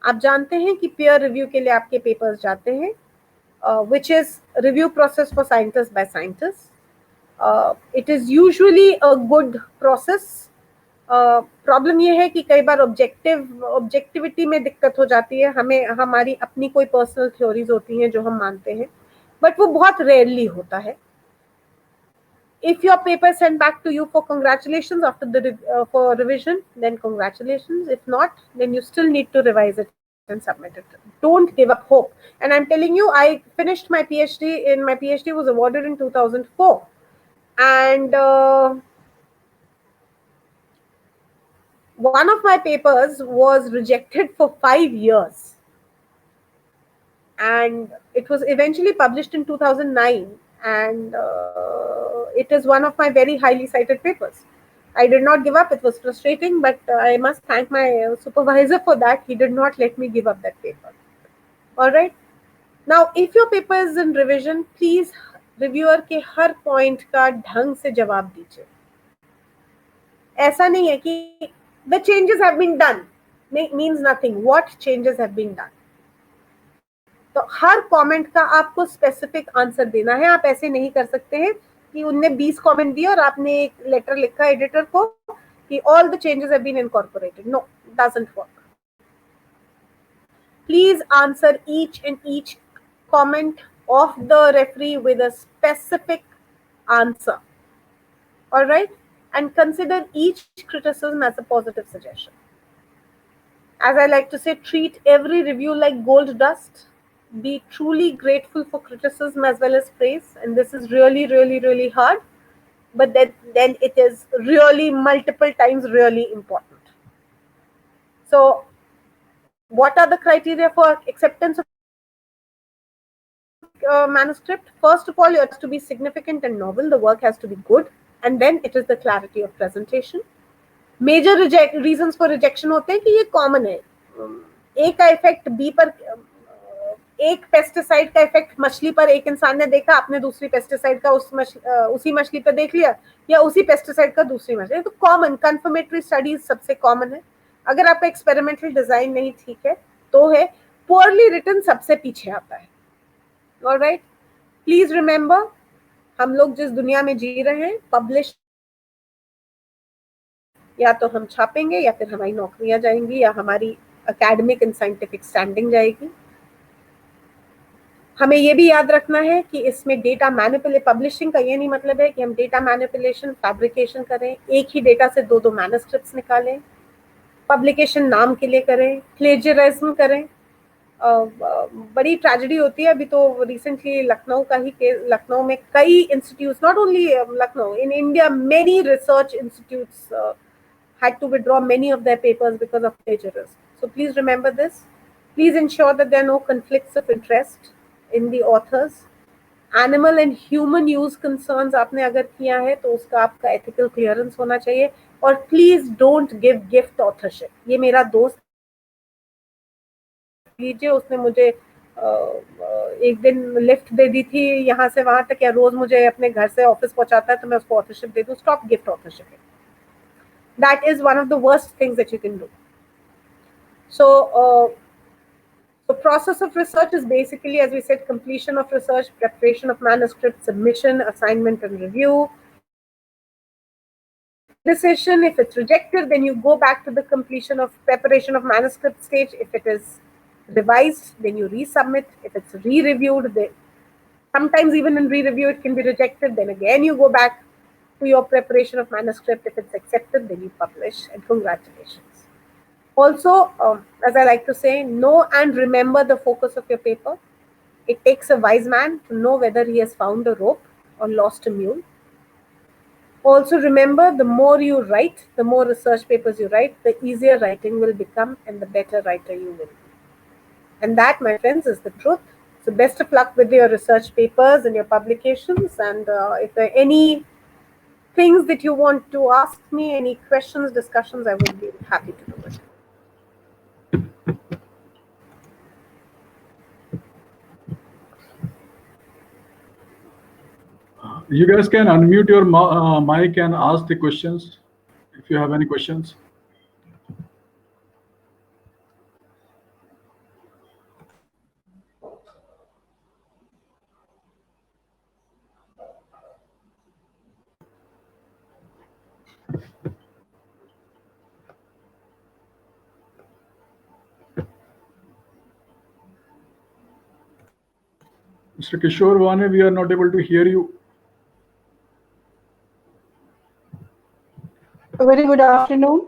Speaker 1: आप जानते हैं कि peer रिव्यू के लिए आपके पेपर्स जाते हैं, which is review process for scientists by scientists. It is usually a good process. Problem ये है कि कई बार ऑब्जेक्टिविटी में दिक्कत हो जाती है. हमें हमारी अपनी कोई पर्सनल थ्योरीज होती हैं जो हम मानते हैं, बट वो बहुत रेयरली होता है. If your paper is sent back to you for congratulations after the for revision, then congratulations. If not, then you still need to revise it and submit it. Don't give up hope. And I'm telling you, I finished my PhD. My PhD was awarded in 2004, and one of my papers was rejected for 5 years, and it was eventually published in 2009, and it is one of my very highly cited papers. I did not give up. It was frustrating, but I must thank my supervisor for that. He did not let me give up that paper. All right. Now, if your paper is in revision, please reviewer के हर point का ढंग से जवाब दीजिए. ऐसा नहीं है कि the changes have been done means nothing. What changes have been done? तो हर कमेंट का आपको स्पेसिफिक आंसर देना है. आप ऐसे नहीं कर सकते हैं कि उनने 20 कमेंट दिए और आपने एक लेटर लिखा एडिटर को कि all the changes have been incorporated. No, doesn't work. Please answer each and each comment of the referee with a specific answer. All right, and consider each criticism as a positive suggestion. As I like to say, treat every review like gold dust. Be truly grateful for criticism as well as praise, and this is really, really, really hard, but then it is really multiple times really important. So what are the criteria for acceptance of manuscript? First of all, it has to be significant and novel. The work has to be good, and then it is the clarity of presentation. Major reasons for rejection होते हैं कि ये common है. A का effect B पर, एक pesticide का effect मछली पर एक इंसान ने देखा, आपने दूसरी पेस्टिसाइड का उसी मछली पर देख लिया, या उसी पेस्टिसाइड का दूसरी मछली. तो कॉमन कंफर्मेटरी स्टडीज सबसे कॉमन है. अगर आपका एक्सपेरिमेंटल डिजाइन नहीं ठीक है तो है. पुअरली रिटन सबसे पीछे आता है. ऑलराइट, प्लीज रिमेंबर, हम लोग जिस दुनिया में जी रहे हैं, पब्लिश या तो हम छापेंगे या फिर हमारी नौकरियां जाएंगी या हमारी एकेडमिक एंड साइंटिफिक स्टैंडिंग जाएगी. हमें ये भी याद रखना है कि इसमें डेटा पब्लिशिंग का ये नहीं मतलब है कि हम डेटा मैनिपुलेशन, फैब्रिकेशन करें, एक ही डेटा से दो मैन्युस्क्रिप्ट्स निकालें, पब्लिकेशन नाम के लिए करें, प्लेजरिज्म करें. बड़ी ट्रेजेडी होती है. अभी तो रिसेंटली लखनऊ में कई institutes, not only Lucknow, in India many research institutes had to withdraw many of their papers because of plagiarism. So please remember this. Please ensure that there are no conflicts of interest in the authors. Animal and human use concerns आपने अगर किया है तो उसका आपका ethical clearance होना चाहिए. और please don't give gift authorship. ये मेरा दोस्त लीजिए, उसने मुझे एक दिन लिफ्ट दे दी थी यहाँ से वहां तक, या रोज मुझे अपने घर से ऑफिस पहुंचाता है तो मैं उसको ऑथरशिप दे दूं. Stop gift authorship. That is one of the worst things that you can do. So the process of research is basically, as we said, completion of research, preparation of manuscript, submission, assignment and review. Decision, if it's rejected, then you go back to the completion of preparation of manuscript stage. If it is revised, then you resubmit. If it's re-reviewed, Sometimes even in re-review it can be rejected. Then again you go back to your preparation of manuscript. If it's accepted, then you publish, and congratulations. Also, as I like to say, know and remember the focus of your paper. It takes a wise man to know whether he has found a rope or lost a mule. Also remember, the more you write, the more research papers you write, the easier writing will become and the better writer you will be. And that, my friends, is the truth. So best of luck with your research papers and your publications. And if there are any things that you want to ask me, any questions, discussions, I would be happy to do it.
Speaker 2: You guys can unmute your mic and ask the questions if you have any questions. Mr. Kishore Vane, we are not able to hear you.
Speaker 5: A very good afternoon.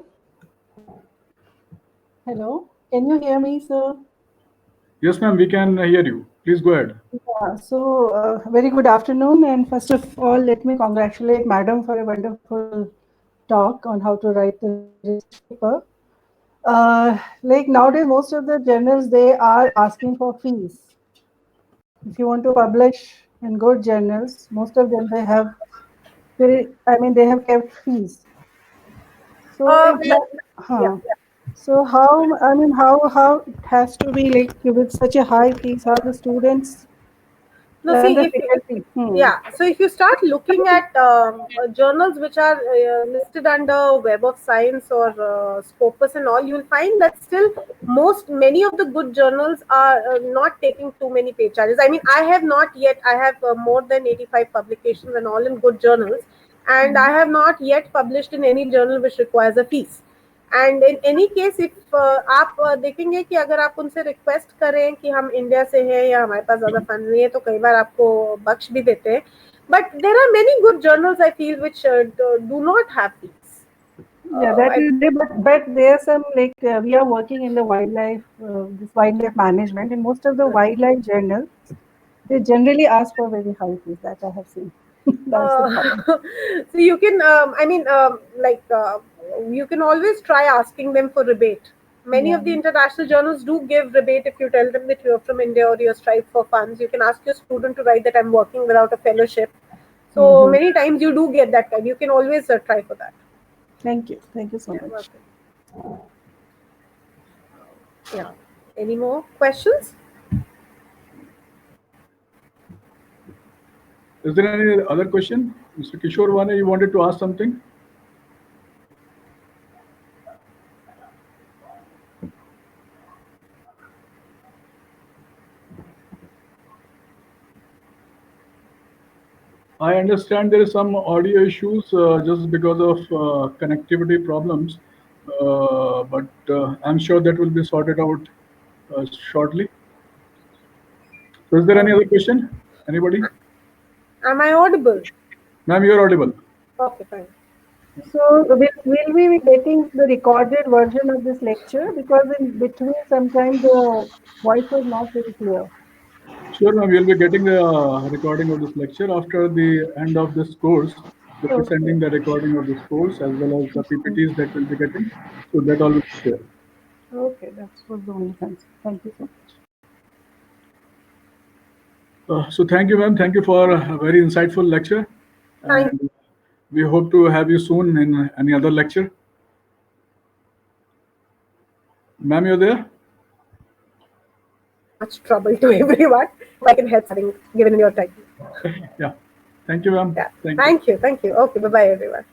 Speaker 5: Hello, can you hear me, sir?
Speaker 2: Yes, ma'am, we can hear you. Please go ahead.
Speaker 5: Yeah, so very good afternoon. And first of all, let me congratulate Madam for a wonderful talk on how to write the research paper. Like nowadays, most of the journals, they are asking for fees. If you want to publish in good journals, most of them, they have kept fees. So
Speaker 1: Yeah.
Speaker 5: So how it has to be like with such a high fees, how the students
Speaker 1: No,
Speaker 5: and
Speaker 1: see,
Speaker 5: the
Speaker 1: if
Speaker 5: faculty.
Speaker 1: yeah, so if you start looking at journals which are listed under Web of Science or Scopus and all, you will find that still many of the good journals are not taking too many pay charges. I mean, I have not yet. I have more than 85 publications and all in good journals, and I have not yet published in any journal which requires a fees. And in any case if आप देखेंगे कि अगर आप उनसे request करें कि हम India से हैं या हमारे पास ज्यादा फंड नहीं है तो कई बार आपको बख्श भी देते हैं but there are many good journals I feel which do not have fees.
Speaker 5: Yeah, that is there, but there are some like we are working in the this wildlife management, and most of the wildlife journals they generally ask for very high fees that I have seen. That's the problem.
Speaker 1: So you can you can always try asking them for rebate. Many of the international journals do give rebate if you tell them that you're from India or you're strived for funds. You can ask your student to write that I'm working without a fellowship. So many times you do get that kind. You can always try for that.
Speaker 5: Thank you so much.
Speaker 1: Yeah. Any more questions?
Speaker 2: Is there any other question? Mr. Kishore Vane, you wanted to ask something? I understand there is some audio issues just because of connectivity problems, but I'm sure that will be sorted out shortly. So is there any other question? Anybody?
Speaker 1: Am I audible?
Speaker 2: Ma'am, you're audible.
Speaker 1: Okay, fine.
Speaker 5: So will we be getting the recorded version of this lecture? Because in between sometimes the voice was not very clear.
Speaker 2: Sure, ma'am. We'll be getting the recording of this lecture after the end of this course. We'll be sending the recording of this course as well as the PPTs that we'll be getting. So that all will be there.
Speaker 5: Okay, that's what the only answer. Thank you so much.
Speaker 2: So thank you, ma'am. Thank you for a very insightful lecture. And we hope to have you soon in any other lecture. Ma'am, you're there?
Speaker 1: Much trouble to everyone. I can help having given your time.
Speaker 2: Yeah. Thank you, ma'am.
Speaker 1: Yeah.
Speaker 2: Thank you.
Speaker 1: Thank you. Okay, bye-bye, everyone.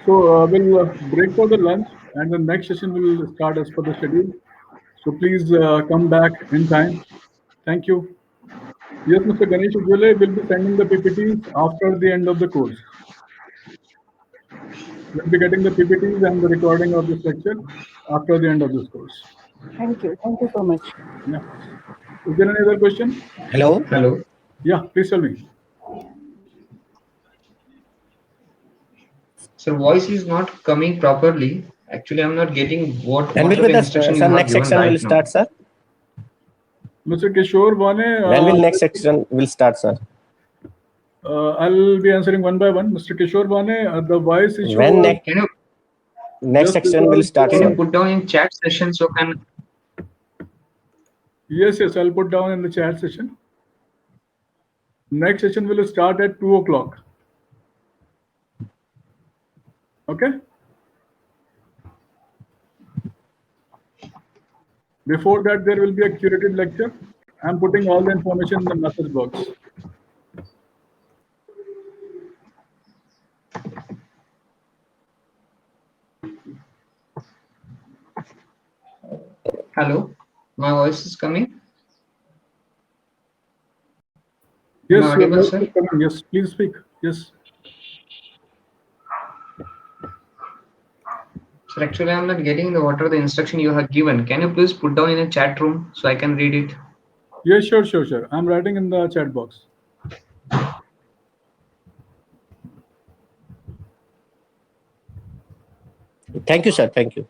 Speaker 2: So we'll break for the lunch and the next session will start as per the schedule. So please come back in time. Thank you. Yes, Mr. Ganesh Ujjwale will be sending the PPTs after the end of the course. We'll be getting the PPTs and the recording of this lecture after the end of this course.
Speaker 5: Thank you. Thank you so much.
Speaker 2: Yeah. Is there any other question?
Speaker 6: Hello.
Speaker 3: Hello.
Speaker 2: Yeah, please tell me.
Speaker 6: So voice is not coming properly. Actually, I'm not getting what
Speaker 7: When will be
Speaker 6: whatever
Speaker 7: the
Speaker 6: instruction you
Speaker 7: sir,
Speaker 6: have
Speaker 7: next
Speaker 6: given
Speaker 7: section will
Speaker 6: right now.
Speaker 7: start, sir?
Speaker 2: Mr. Kishore Bane,
Speaker 7: When will next section will start, sir?
Speaker 2: I'll be answering one by one. Mr. Kishore Bane, the voice issue.
Speaker 7: When next
Speaker 6: Can you
Speaker 7: next
Speaker 2: just
Speaker 7: section will start,
Speaker 6: can you
Speaker 7: sir?
Speaker 6: put down in chat session so can
Speaker 2: Yes, I'll put down in the chat session. Next session will start at 2 o'clock. Okay? Before that, there will be a curated lecture. I'm putting all the information in the message box.
Speaker 6: hello? My voice is coming? Am I
Speaker 2: Yes, your
Speaker 6: audible,
Speaker 2: voice
Speaker 6: sir?
Speaker 2: is coming. Yes, please speak. Yes.
Speaker 6: Sir, actually I'm not getting the whatever the instruction you have given. Can you please put down in a chat room so I can read it?
Speaker 2: Yes, sure. I'm writing in the chat box.
Speaker 7: Thank you, sir. Thank you.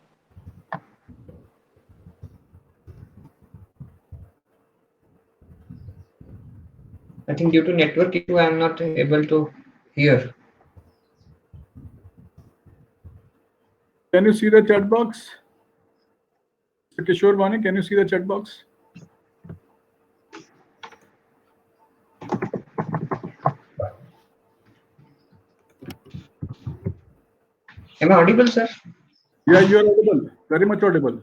Speaker 6: I think due to network issue I am not able to hear.
Speaker 2: Can you see the chat box? Mr. Kishore Bane, can you see the chat box?
Speaker 6: Am I audible, sir?
Speaker 2: Yeah, you are audible. Very much audible.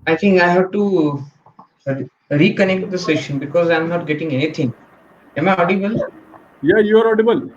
Speaker 6: I think I have to reconnect the session because I'm not getting anything. Am I audible?
Speaker 2: Yeah, you are audible.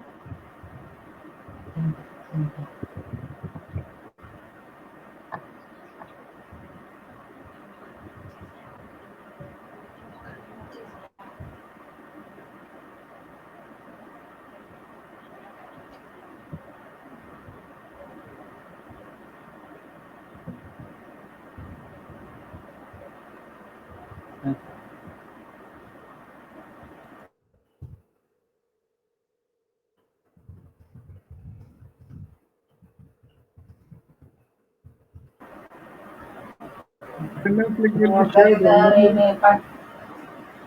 Speaker 2: Attendance link will be shared immediately.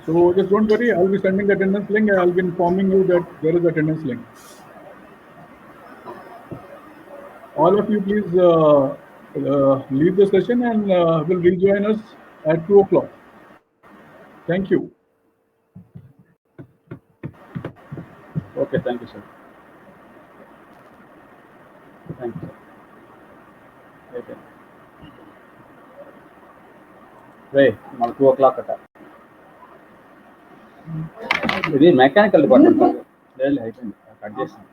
Speaker 2: So just don't worry. I'll be sending the attendance link and I'll be informing you that there is attendance link. All of you, please leave the session and will rejoin us at 2 o'clock. Thank you.
Speaker 3: Okay, thank you, sir. Thank you, sir. Okay. Hey, now 2 o'clock at ఇది mechanical department రైలు అయిపోయింది cut చేస్తాను